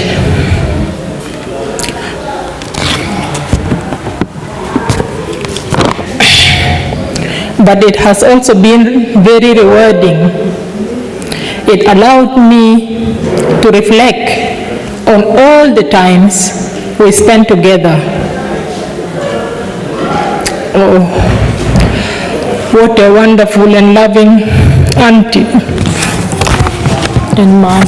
But it has also been very rewarding. It allowed me to reflect on all the times we spent together. Oh, what a wonderful and loving auntie and mom.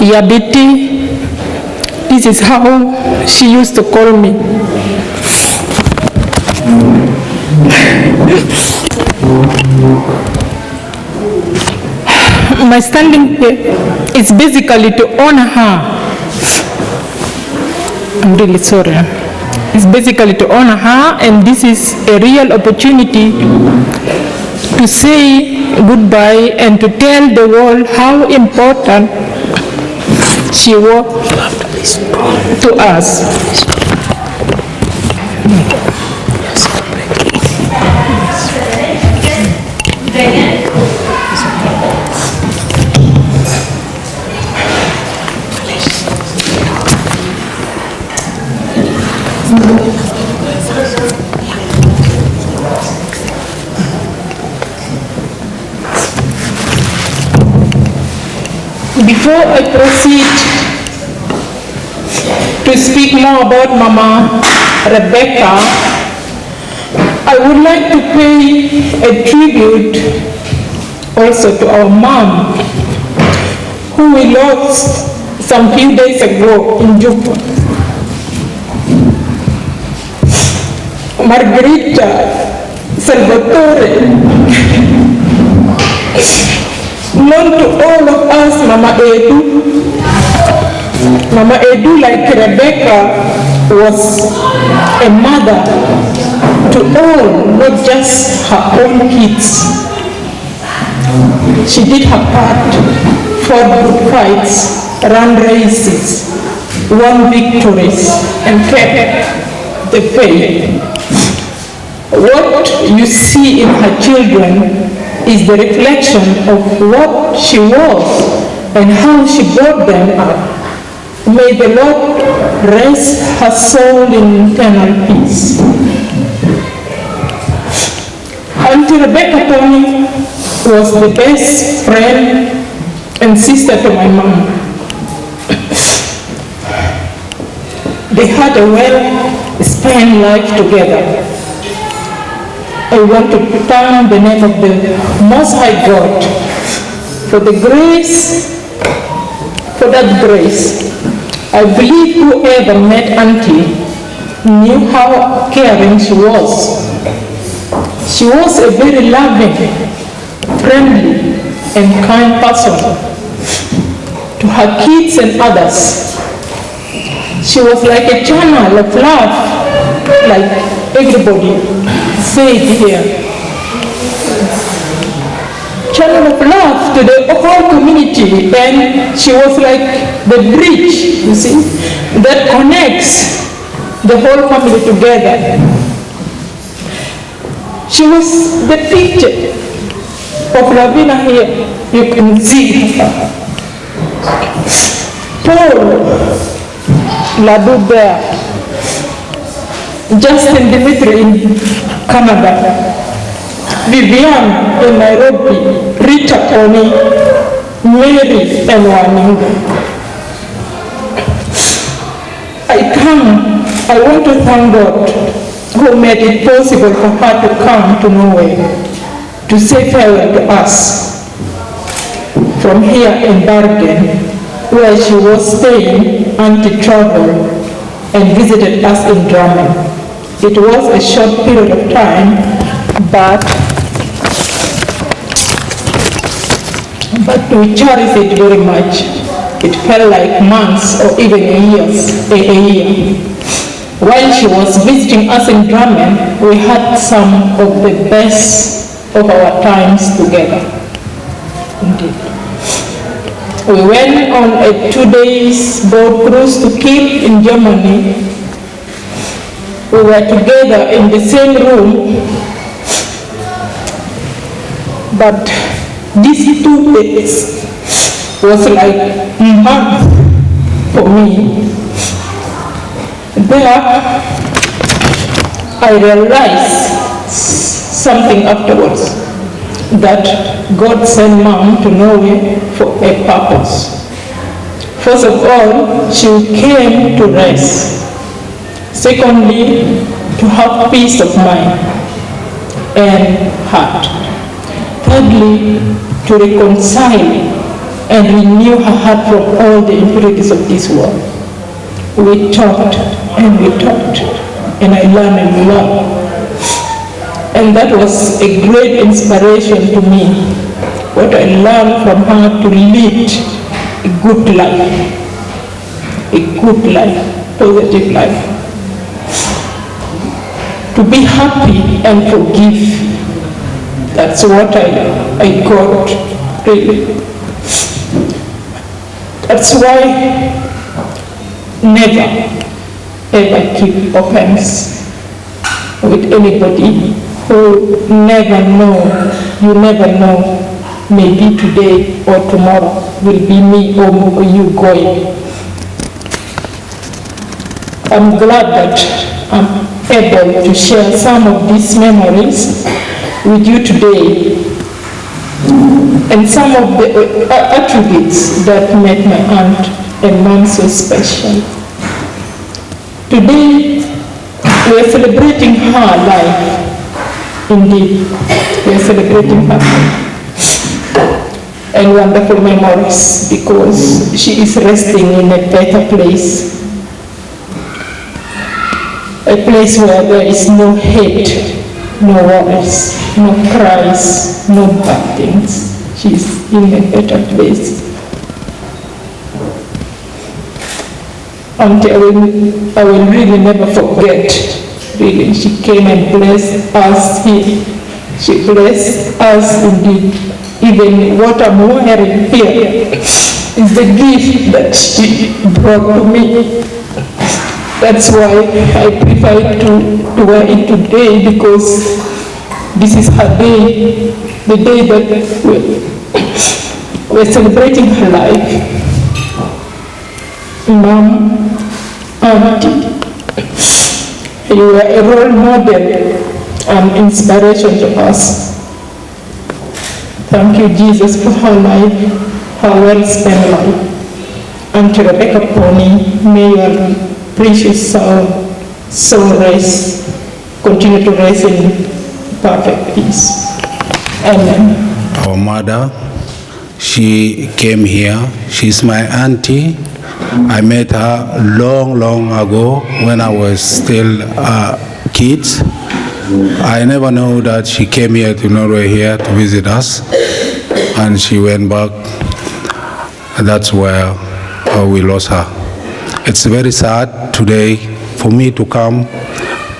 Yabiti, this is how she used to call me. My standing here is basically to honor her. I'm really sorry. It's basically to honor her, and this is a real opportunity to say goodbye and to tell the world how important she was to us. Before I proceed to speak more about Mama Rebecca, I would like to pay a tribute also to our mom, who we lost some few days ago in Juba. Margarita Salvatore, known to all of us, Mama Edu. Mama Edu, like Rebecca, was a mother to all, not just her own kids. She did her part, fought good fights, ran races, won victories, and kept the faith. What you see in her children is the reflection of what she was and how she brought them up. May the Lord rest her soul in eternal peace. Auntie Rebecca Pony was the best friend and sister to my mom. They had a well-spent life together. I want to thank the name of the Most High God for the grace, for that grace. I believe whoever met Auntie knew how caring she was. She was a very loving, friendly, and kind person to her kids and others. She was like a channel of love, like everybody said here. Channel of love to the whole community, and she was like the bridge, you see, that connects the whole family together. She was the picture of Lavina here. You can see her. Paul Ladu there. Justin Dimitri in Canada, Vivian in Nairobi, Rita Pony, Mary and Waninga. I want to thank God who made it possible for her to come to Norway to say farewell to us from here in Bergen, where she was staying until travel and visited us in Drammen. It was a short period of time, but but we cherish it very much. It felt like months or even years, a year. While she was visiting us in Drammen, we had some of the best of our times together. Indeed. We went on a 2-day boat cruise to Kiel in Germany. We were together in the same room, but these 2 days was like month for me. There, I realized something afterwards, that God sent Mom to Norway for a purpose. First of all, she came to rest. Secondly, to have peace of mind and heart. Thirdly, to reconcile and renew her heart from all the impurities of this world. We talked and we talked, and I learned a lot. And that was a great inspiration to me, what I learned from her to lead a good life, positive life. To be happy and forgive. That's what I got, really. That's why never ever keep offense with anybody who never know, you never know, maybe today or tomorrow will be me or you going. I'm glad that I'm able to share some of these memories with you today, and some of the attributes that made my aunt and mom so special. Today, we are celebrating her life. Indeed, we are celebrating her and wonderful memories, because she is resting in a better place. A place where there is no hate, no worries, no cries, no bad things. She's in a better place. Until I will really never forget. Really, she came and blessed us here. She blessed us indeed. Even what I'm wearing here is the gift that she brought to me. That's why I prefer to wear it today, because this is her day, the day that we're celebrating her life. Mom, Auntie, you are a role model and inspiration to us. Thank you, Jesus, for her life, her well-spent life. And to Rebecca Pony, may your precious soul rest, continue to rest in perfect peace. Amen. Our mother, she came here. She's my auntie. I met her long ago when I was still kids. I never knew that she came here to Norway here to visit us, and she went back. That's where we lost her. It's very sad today for me to come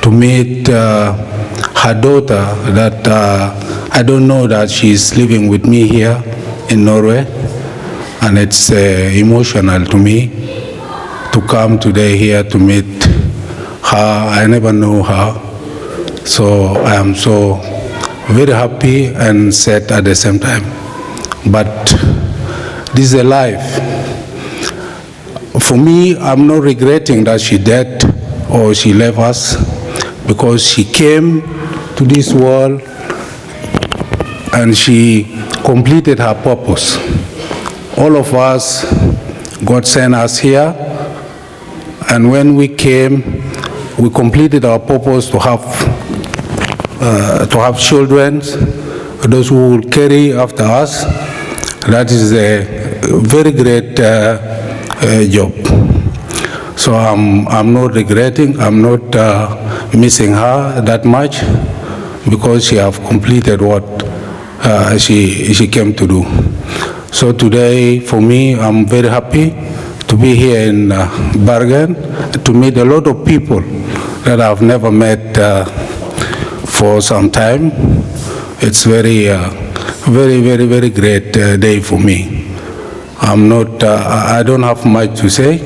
to meet her daughter that I don't know that she's living with me here in Norway, and it's emotional to me to come today here to meet her. I never knew her, so I am so very happy and sad at the same time. But this is a life. For me, I'm not regretting that she dead or she left us, because she came to this world and she completed her purpose. All of us, God sent us here, and when we came, we completed our purpose to have children, those who will carry after us. That is a very great job. So I'm not regretting, I'm not missing her that much, because she have completed what she came to do. So today, for me, I'm very happy to be here in Bergen, to meet a lot of people that I've never met for some time. It's very great day for me. I don't have much to say.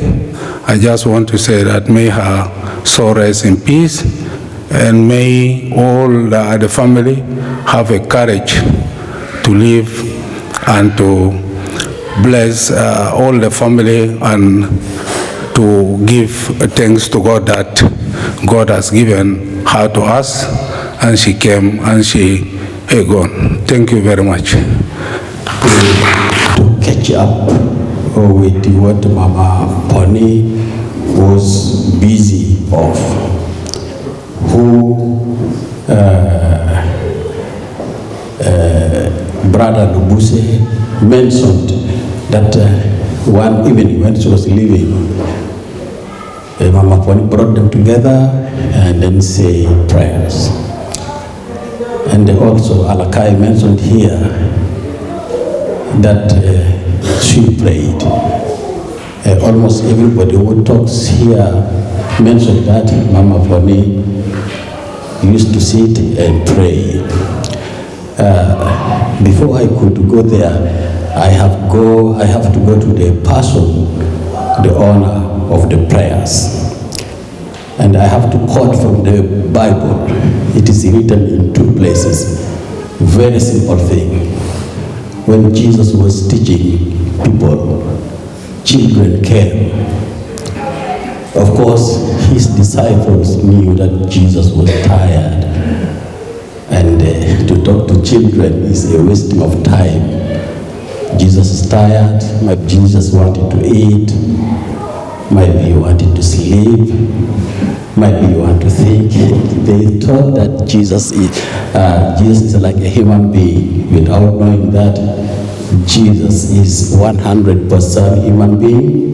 I just want to say that may her soul rest in peace, and may all the family have a courage to live and to bless all the family and to give thanks to God that God has given her to us, and she came and she gone. Thank you very much. To catch up with what Mama Pony was busy of, who Brother Lubuse mentioned that one evening when she was leaving, Mama Pony brought them together and then say prayers. And also Alakai mentioned here that she prayed. Almost everybody who talks here mentioned that Mama Pony used to sit and pray. Before I could go there, I have to go to the person, the owner of the prayers. And I have to quote from the Bible. It is written in 2 places. Very simple thing. When Jesus was teaching people, children came. Of course, his disciples knew that Jesus was tired. And to talk to children is a wasting of time. Jesus is tired, maybe Jesus wanted to eat, maybe he wanted to sleep, maybe you want to think. They thought that Jesus is like a human being without knowing that Jesus is 100% human being,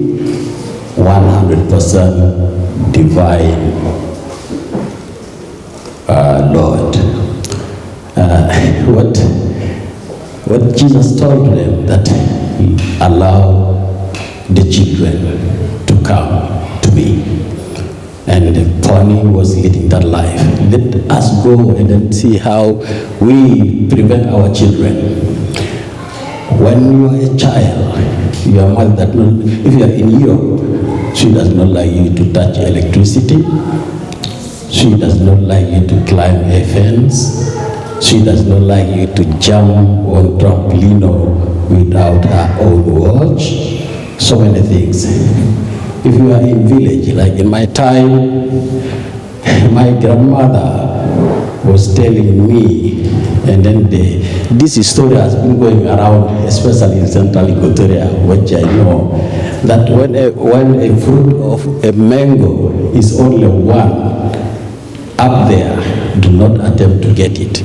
100% divine Lord. What Jesus told them, that he allowed the children to come to me. And the Pony was leading that life. Let us go and then see how we prevent our children. When you are a child, your mother does not, if you are in Europe, she does not like you to touch electricity. She does not like you to climb a fence. She does not like you to jump on trampolino without her own watch. So many things. If you are in village, like in my time, my grandmother was telling me, and then this story has been going around, especially in Central Equatoria, which I know, that when a fruit of a mango is only one up there, do not attempt to get it.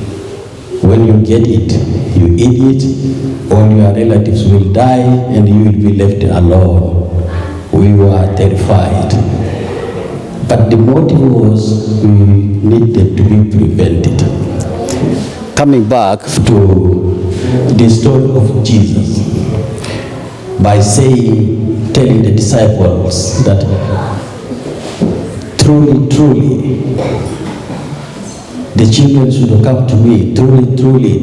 When you get it, you eat it, all your relatives will die and you will be left alone. We were terrified. But the motive was we needed to be prevented. Coming back to the story of Jesus, by telling the disciples that truly, truly, the children should come to me. Truly, truly,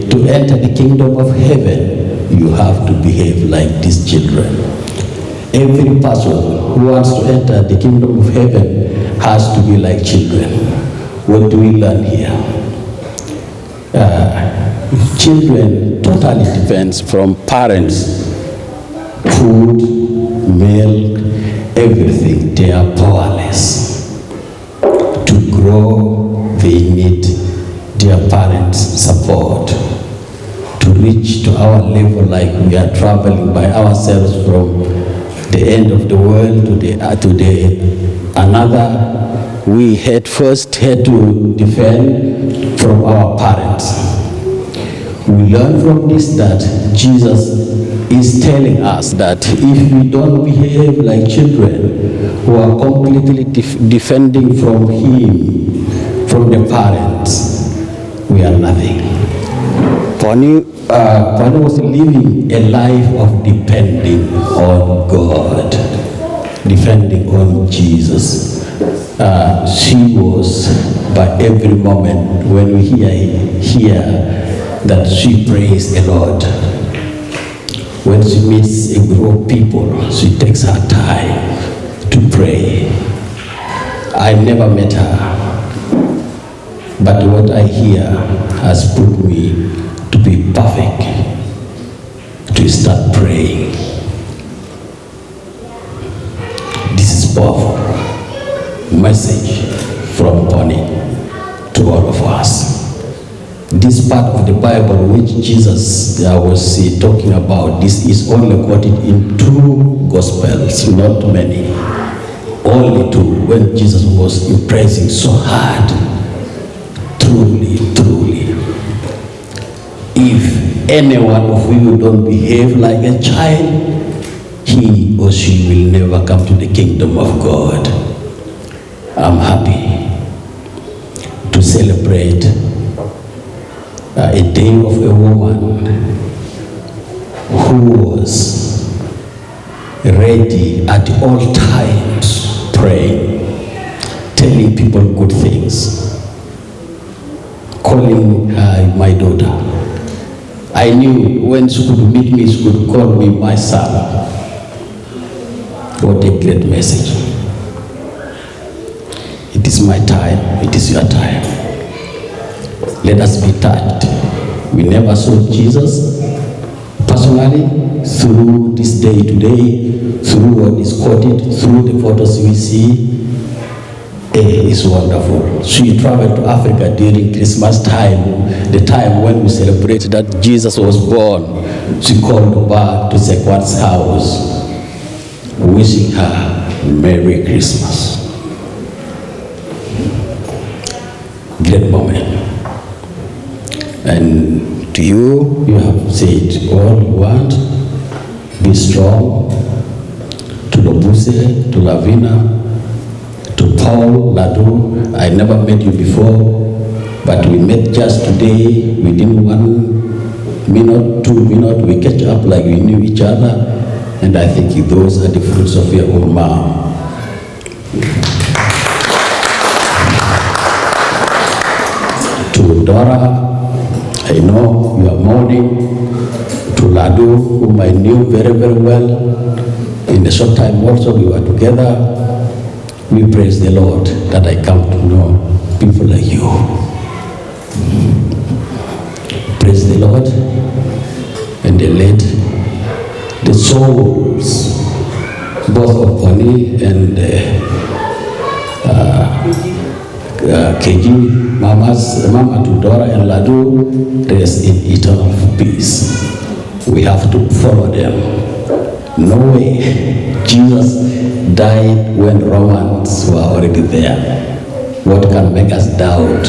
to enter the kingdom of heaven, you have to behave like these children. Every person who wants to enter the kingdom of heaven has to be like children. What do we learn here? Children totally depends from parents. Food, milk, everything. They are powerless. To grow, they need their parents' support. To reach to our level, like we are traveling by ourselves from the end of the world to another, we first had to defend from our parents. We learn from this that Jesus is telling us that if we don't behave like children who are completely defending from him, from the parents, we are nothing. Pony Paul was living a life of depending on God, depending on Jesus. She was, by every moment, when we hear that she prays the Lord. When she meets a group of people, she takes her time to pray. I never met her, but what I hear has put me to be perfect, to start praying. This is powerful message from Bonnie to all of us. This part of the Bible which Jesus was talking about, this is only quoted in 2 Gospels, not many. Only 2, when Jesus was impressing so hard. Truly, truly. If any one of you don't behave like a child, he or she will never come to the kingdom of God. I'm happy to celebrate a day of a woman who was ready at all times praying, telling people good things, calling her my daughter. I knew when she could meet me, she could call me my son. What a great message. It is my time, it is your time. Let us be touched. We never saw Jesus personally. Through this day today, through what is quoted, through the photos we see, is wonderful. She traveled to Africa during Christmas time, the time when we celebrate that Jesus was born. She called back to Sequat's house, wishing her Merry Christmas. Great moment. And to you, you have said all you want. Be strong. To Lobuse, to Lavina, to Paul, Ladu, I never met you before, but we met just today. Within 1 minute, 2 minutes, we catch up like we knew each other. And I think those are the fruits of your own mom. To Dora, I know you are mourning. To Ladu, whom I knew very, very well. In a short time also we were together. We praise the Lord that I come to know people like you. Praise the Lord and let the souls, both of Bonnie and KG, Mama to Dora and Ladu, rest in eternal peace. We have to follow them. No way. Jesus died when Romans were already there. What can make us doubt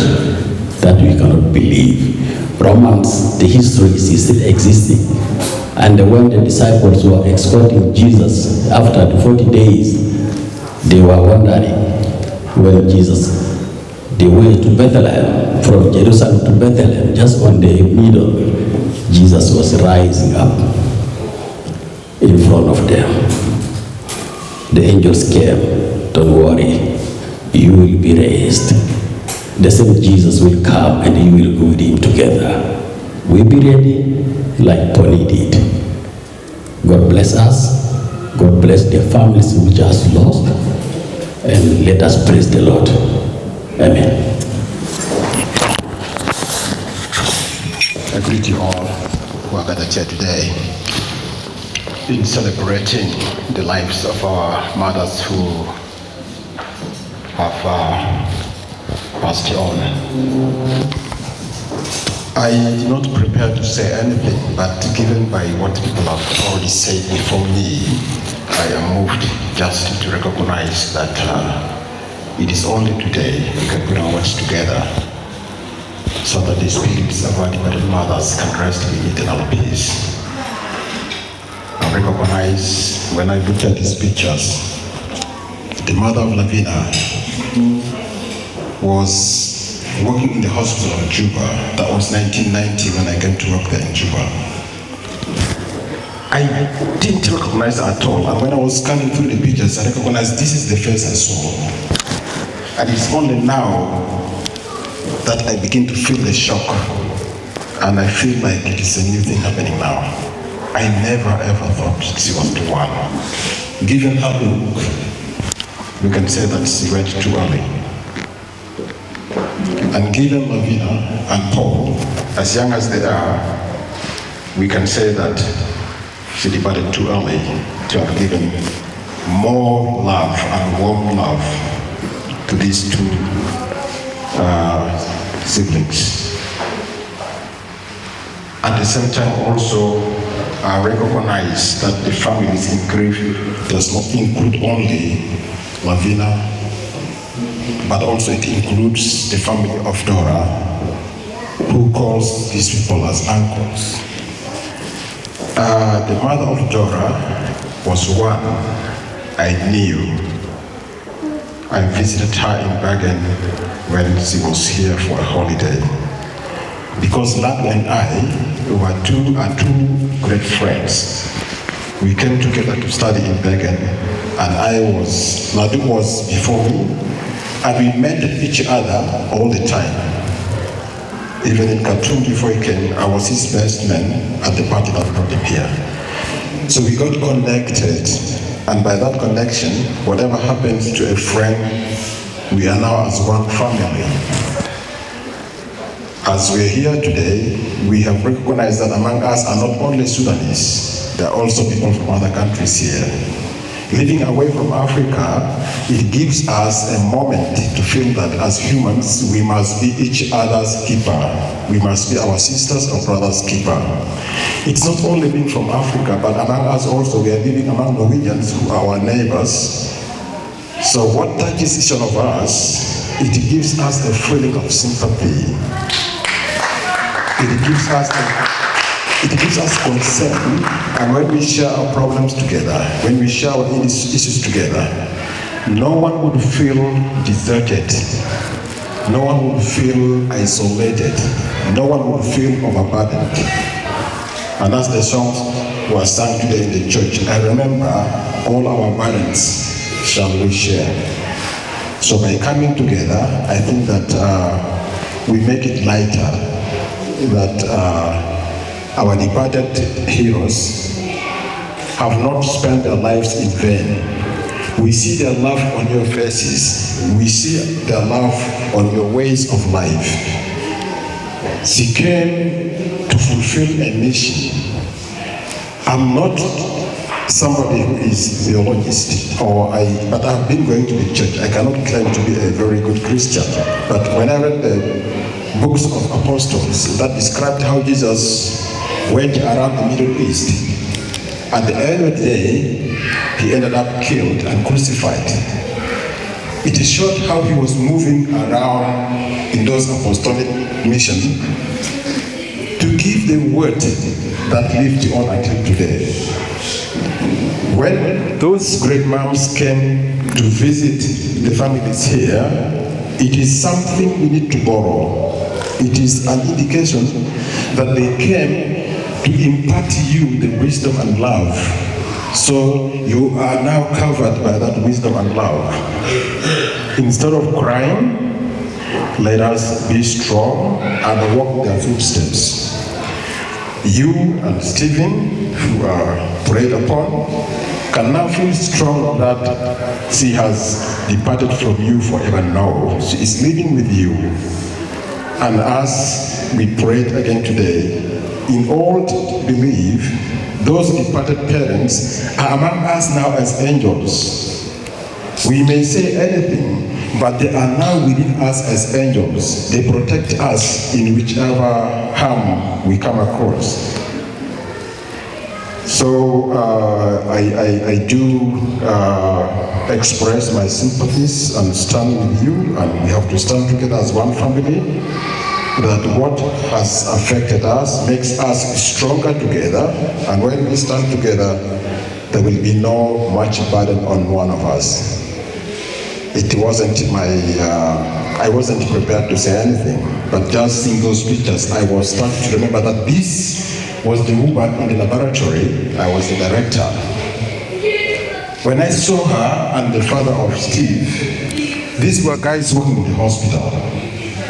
that we cannot believe? Romans, the history is still existing. And when the disciples were escorting Jesus after the 40 days, they were wondering when Jesus, the way to Bethlehem, from Jerusalem to Bethlehem, just on the middle, Jesus was rising up in front of them. The angels came, don't worry, you will be raised. The same Jesus will come and you will go with him together. We'll be ready like Bonnie did. God bless us. God bless the families which are lost. And let us praise the Lord. Amen. I greet you all who are gathered here today in celebrating the lives of our mothers who have passed on. I did not prepare to say anything, but given by what people have already said before me, I am moved just to recognize that it is only today we can put our words together so that the spirits of our departed mothers can rest in eternal peace. I recognize when I look at these pictures, the mother of Lavina was working in the hospital of Juba. That was 1990 when I came to work there in Juba. I didn't recognize her at all, and when I was scanning through the pictures, I recognized this is the face I saw. And it's only now that I begin to feel the shock, and I feel like it is a new thing happening now. I never ever thought she was the one. Given her look, we can say that she went too early. And given Lavina and Paul, as young as they are, we can say that she departed too early to have given more love and warm love to these two siblings. At the same time also, I recognize that the families in grief does not include only Lavina, but also it includes the family of Dora, who calls these people as uncles. The mother of Dora was one I knew. I visited her in Bergen when she was here for a holiday. Because Ladu and I were two great friends. We came together to study in Bergen, and Ladu was before me, and we met each other all the time. Even in Khartoum before he came, I was his best man at the party that brought him here. So we got connected, and by that connection, whatever happens to a friend, we are now as one family. As we are here today, we have recognized that among us are not only Sudanese, there are also people from other countries here. Living away from Africa, it gives us a moment to feel that as humans, we must be each other's keeper. We must be our sisters or brothers' keeper. It's not only being from Africa, but among us also, we are living among Norwegians who are our neighbors. So what touches each one of us, it gives us a feeling of sympathy. It gives us concern, and when we share our problems together, when we share our issues together, no one would feel deserted, no one would feel isolated, no one would feel overburdened. And as the songs were sung today in the church, I remember all our burdens shall we share. So by coming together, I think that we make it lighter, that our departed heroes have not spent their lives in vain. We see their love on your faces. We see their love on your ways of life. She came to fulfill a mission. I'm not somebody who is a theologist, but I've been going to the church. I cannot claim to be a very good Christian. But when I read the books of apostles that described how Jesus went around the Middle East, at the end of the day, he ended up killed and crucified. It showed how he was moving around in those apostolic missions to give the word that lived on until today. When those great moms came to visit the families here, it is something we need to borrow. It is an indication that they came to impart to you the wisdom and love. So you are now covered by that wisdom and love. Instead of crying, let us be strong and walk their footsteps. You and Stephen, who are prayed upon, can now feel strong that she has departed from you forever now. She is living with you. And as we prayed again today, in all belief, those departed parents are among us now as angels. We may say anything, but they are now within us as angels. They protect us in whichever harm we come across. So I do express my sympathies and stand with you, and we have to stand together as one family. That what has affected us makes us stronger together, and when we stand together, there will be no much burden on one of us. I wasn't prepared to say anything, but just seeing those pictures, I was starting to remember that this was the woman in the laboratory. I was the director. When I saw her and the father of Steve, these were guys working in the hospital.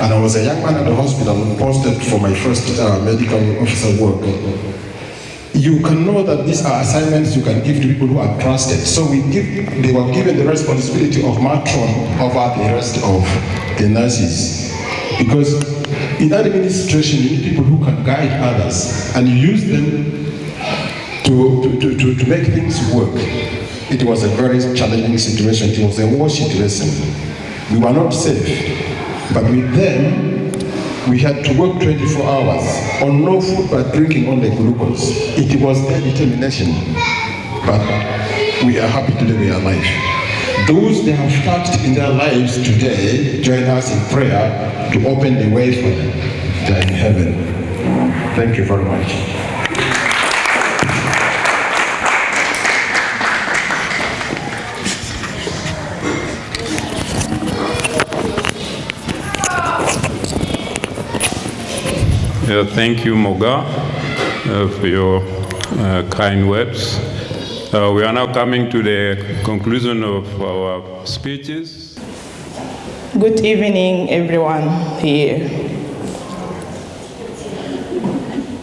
And I was a young man at the hospital posted for my first medical officer work. You can know that these are assignments you can give to people who are trusted. So they were given the responsibility of matron over the rest of the nurses. Because in administration, you need people who can guide others, and you use them to make things work. It was a very challenging situation. It was a war situation. We were not safe. But with them, we had to work 24 hours on no food but drinking only glucose. It was their determination. But we are happy today we are alive. Those they have touched in their lives today, join us in prayer to open the way for them. They are in heaven. Thank you very much. Thank you, Moga, for your kind words. We are now coming to the conclusion of our speeches. Good evening, everyone here.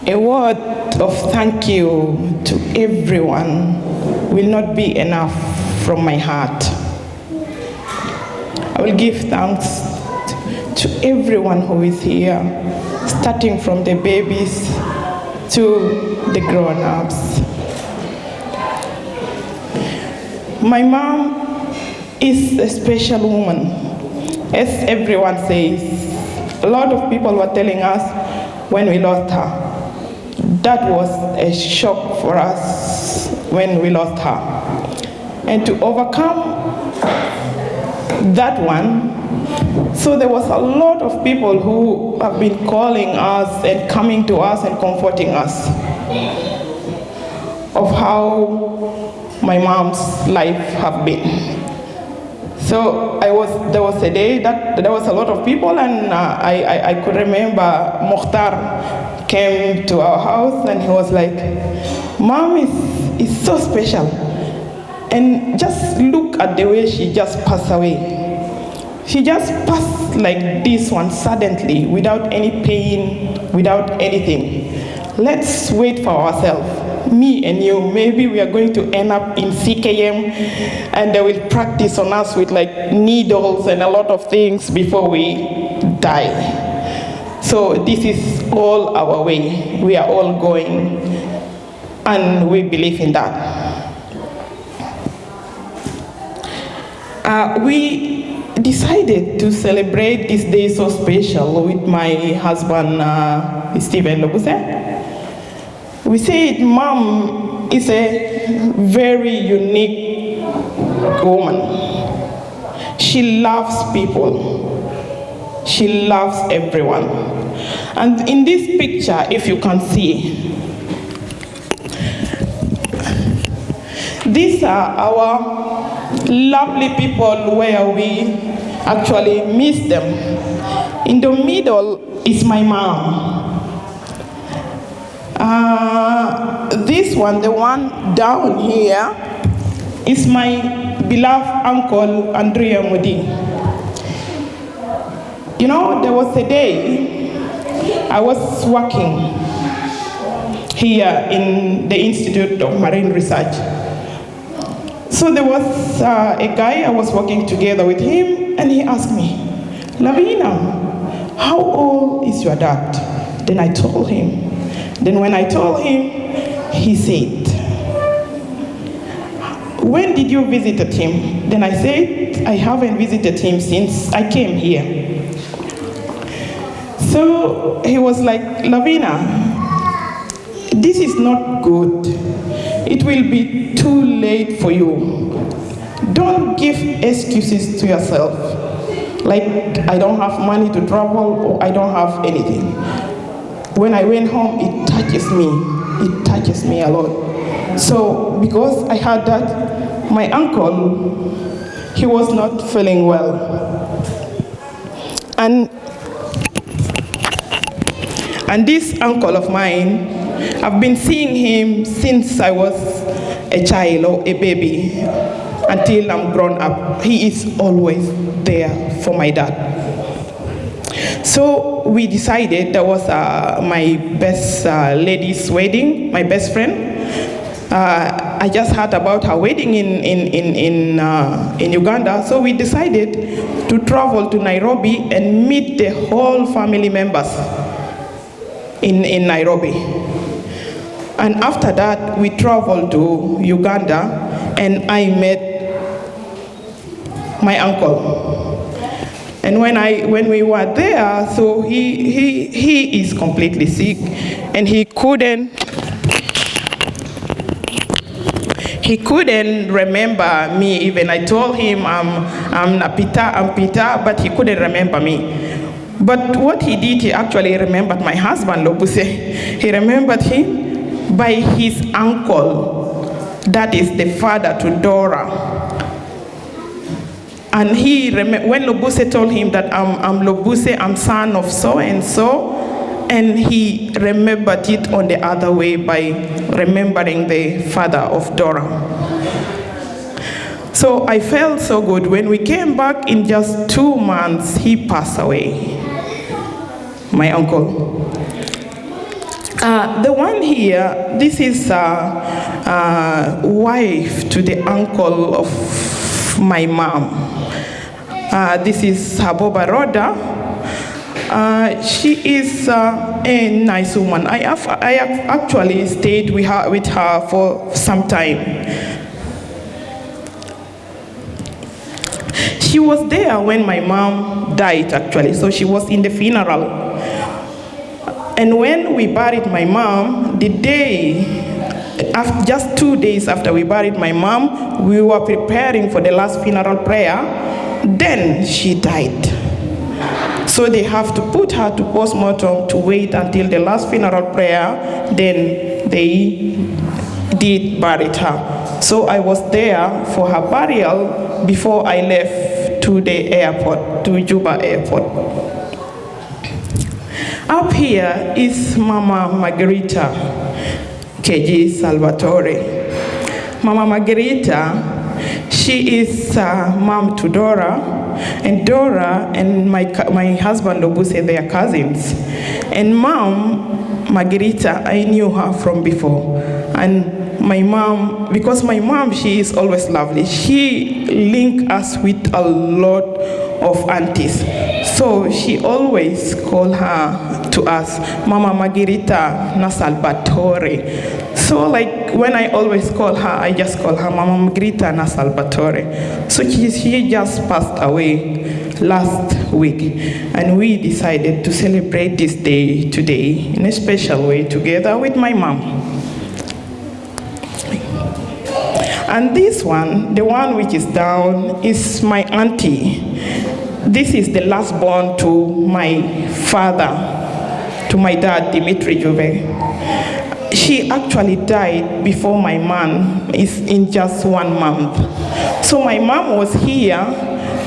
A word of thank you to everyone will not be enough from my heart. I will give thanks to everyone who is here, starting from the babies to the grown-ups. My mom is a special woman, as everyone says. A lot of people were telling us when we lost her. That was a shock for us when we lost her. And to overcome that one, so there was a lot of people who have been calling us and coming to us and comforting us of how my mom's life have been. So there was a day that there was a lot of people, and I could remember Mokhtar came to our house and he was like, Mom is so special. And just look at the way she just passed away. She just passed like this one suddenly, without any pain, without anything. Let's wait for ourselves, me and you. Maybe we are going to end up in CKM and they will practice on us with like needles and a lot of things before we die. So this is all our way. We are all going, and we believe in that. We decided to celebrate this day so special with my husband, Stephen Lobuse. We said Mom is a very unique woman. She loves people. She loves everyone. And in this picture, if you can see, these are our lovely people where we actually miss them. In the middle is my mom. This one, the one down here, is my beloved uncle, Andrea Modi. You know, there was a day I was working here in the Institute of Marine Research. So there was a guy, I was working together with him, and he asked me, Lavina, how old is your dad? Then I told him. Then when I told him, he said, when did you visit him? Then I said, I haven't visited him since I came here. So he was like, Lavina, this is not good. It will be too late for you. Don't give excuses to yourself. Like, I don't have money to travel, or I don't have anything. When I went home, it touches me. It touches me a lot. So, because I had that, my uncle he was not feeling well. And this uncle of mine, I've been seeing him since I was a child or a baby until I'm grown up. He is always there for my dad. So we decided, that was my best lady's wedding, my best friend. I just heard about her wedding in Uganda, so we decided to travel to Nairobi and meet the whole family members in Nairobi. And after that, we traveled to Uganda, and I met my uncle. And when we were there, so he is completely sick, and he couldn't remember me even. I told him I'm Peter, but he couldn't remember me. But what he did, he actually remembered my husband, Lobuse. He remembered him by his uncle, that is the father to Dora. And when Lobuse told him that I'm Lobuse, I'm son of so and so, and he remembered it on the other way by remembering the father of Dora. So I felt so good. When we came back, in just 2 months, he passed away, my uncle. The one here, this is wife to the uncle of my mom. This is Haboba Roda. She is a nice woman. I have actually stayed with her for some time. She was there when my mom died, actually, so she was in the funeral. And when we buried my mom, just 2 days after we buried my mom, we were preparing for the last funeral prayer. Then she died. So they have to put her to postmortem to wait until the last funeral prayer. Then they did bury her. So I was there for her burial before I left to the airport, to Juba Airport. Up here is Mama Margarita KG Salvatore. Mama Margarita, she is mom to Dora, and Dora and my husband Lobuse, they are cousins. And Mom Margarita, I knew her from before. And my mom, because my mom, she is always lovely. She linked us with a lot of aunties. So she always called her to us, Mama Margarita na Salvatore. So like when I always call her, I just call her Mama Margarita na Salvatore. So she just passed away last week, and we decided to celebrate this day today in a special way together with my mom. And this one, the one which is down, is my auntie. This is the last born to my father, to my dad, Dimitri Juve. She actually died before my mom is in just 1 month. So my mom was here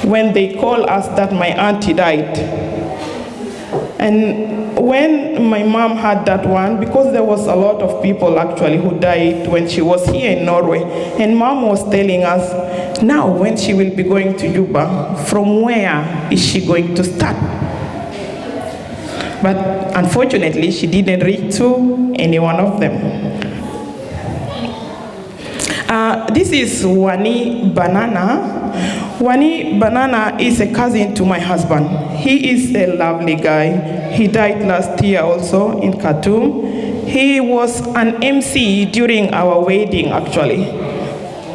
when they called us that my auntie died. And when my mom had that one, because there was a lot of people actually who died when she was here in Norway, and mom was telling us, now when she will be going to Juba, from where is she going to start? But unfortunately, she didn't reach to any one of them. This is Wani Banana. Wani Banana is a cousin to my husband. He is a lovely guy. He died last year also in Khartoum. He was an MC during our wedding, actually.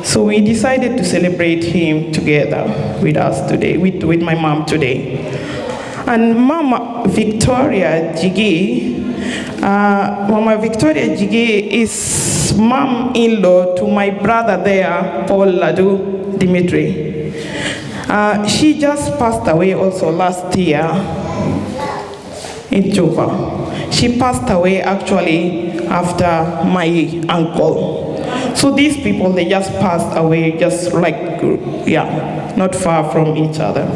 So we decided to celebrate him together with us today, with my mom today. And Mama Victoria Jigi, Mama Victoria Jigi is mom-in-law to my brother there, Paul Ladu Dimitri. She just passed away also last year in Juba. She passed away actually after my uncle. So these people, they just passed away just like, yeah. not far from each other.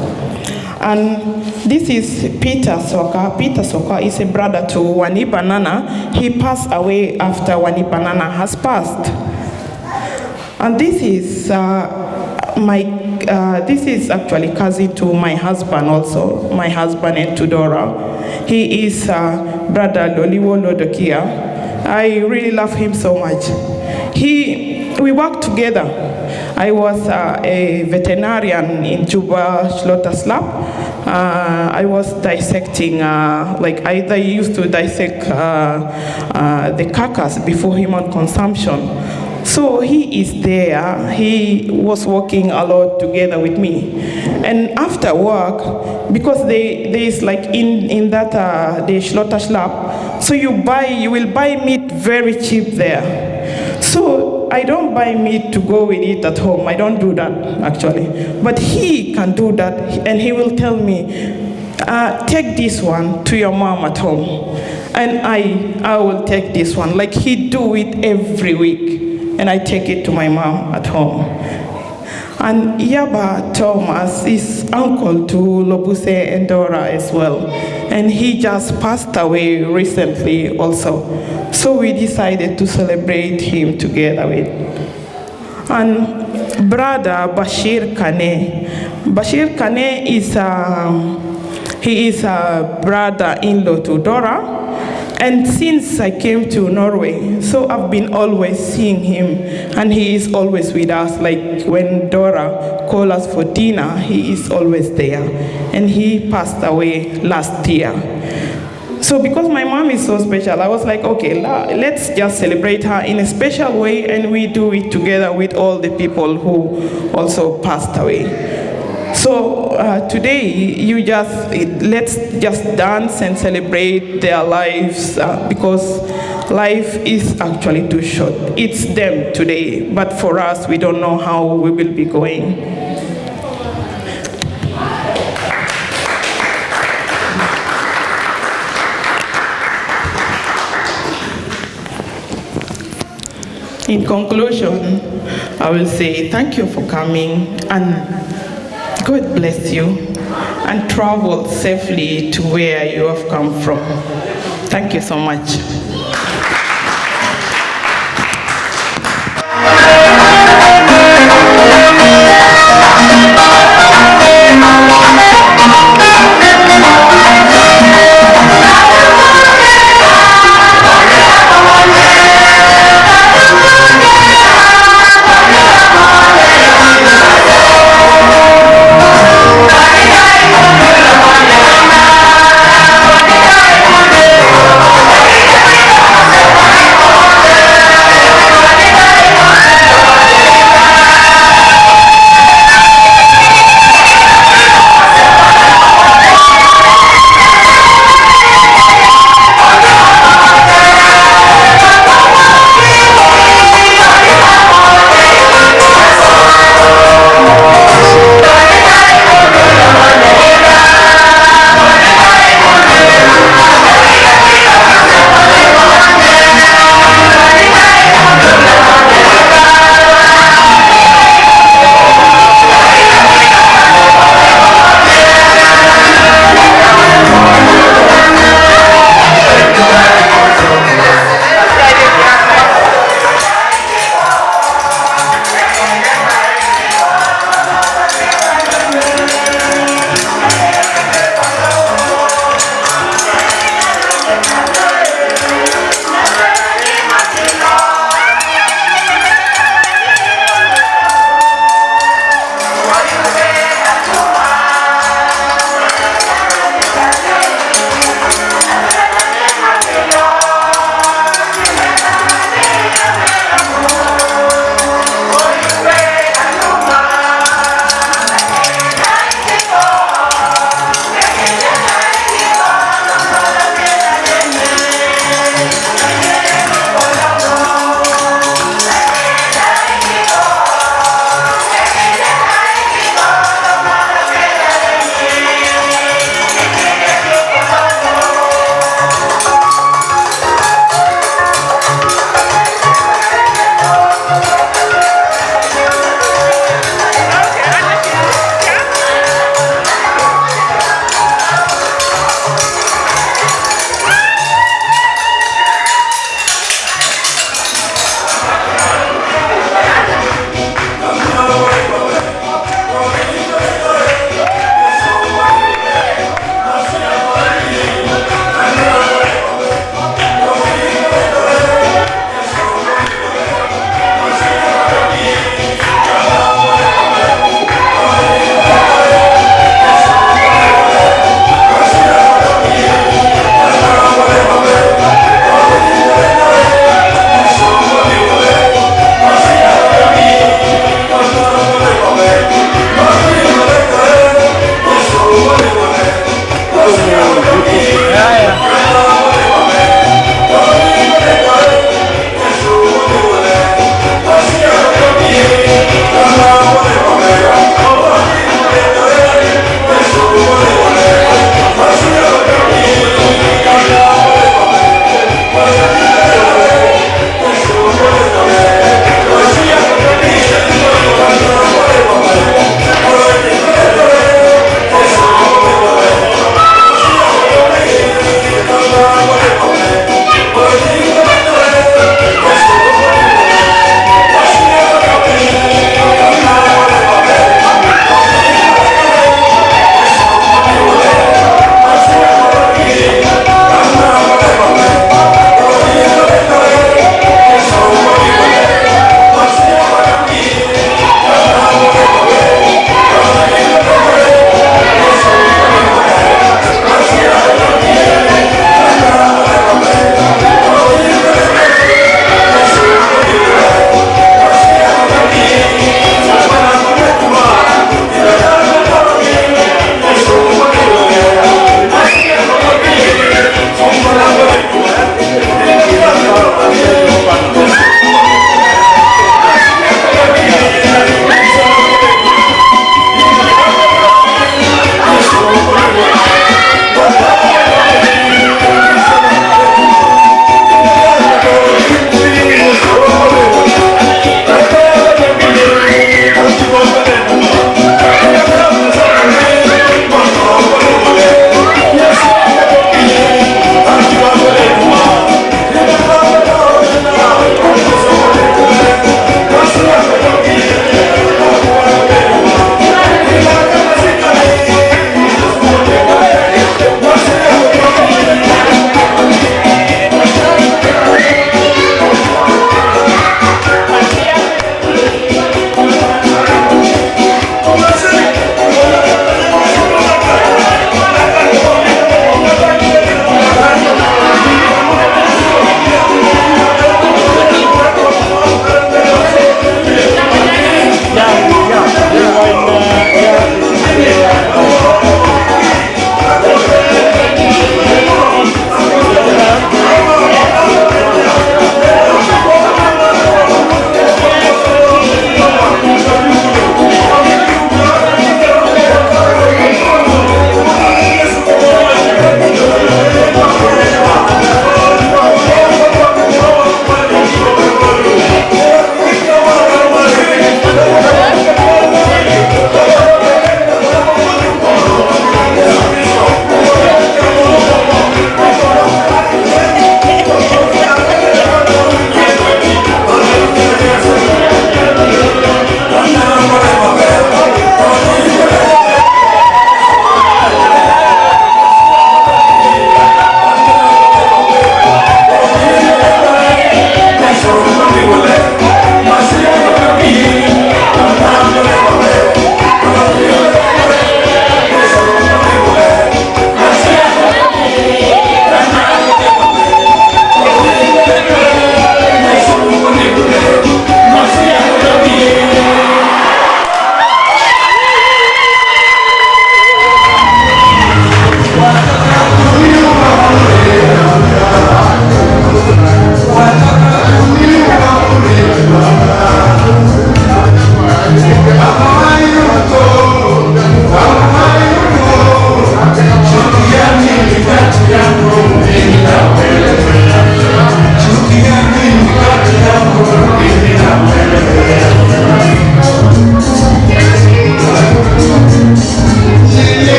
And this is Peter Soka. Peter Soka is a brother to Wani Banana. He passed away after Wani Banana has passed. And this is this is actually cousin to my husband also, my husband and Tudora. He is brother Loliwo Lodokia. I really love him so much. We worked together. I was a veterinarian in Juba Schlotterslap. I was dissecting, I used to dissect the carcass before human consumption. So he is there. He was working a lot together with me. And after work, because there is like in that the Schlotterslap, so you will buy meat very cheap there. So I don't buy meat to go with it at home. I don't do that actually. But he can do that, and he will tell me, take this one to your mom at home. And I will take this one. Like he do it every week, and I take it to my mom at home. And Yaba Thomas is uncle to Lobuse and Dora as well. And he just passed away recently also. So we decided to celebrate him together with. And brother Bashir Kane. Bashir Kane is he is a brother-in-law to Dora. And since I came to Norway, so I've been always seeing him, and he is always with us. Like when Dora calls us for dinner, he is always there. And he passed away last year. So because my mom is so special, I was like, okay, let's just celebrate her in a special way, and we do it together with all the people who also passed away. So today, let's just dance and celebrate their lives because life is actually too short. It's them today, but for us, we don't know how we will be going. In conclusion, I will say thank you for coming, and God bless you, and travel safely to where you have come from. Thank you so much. Yeah.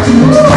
Thank you.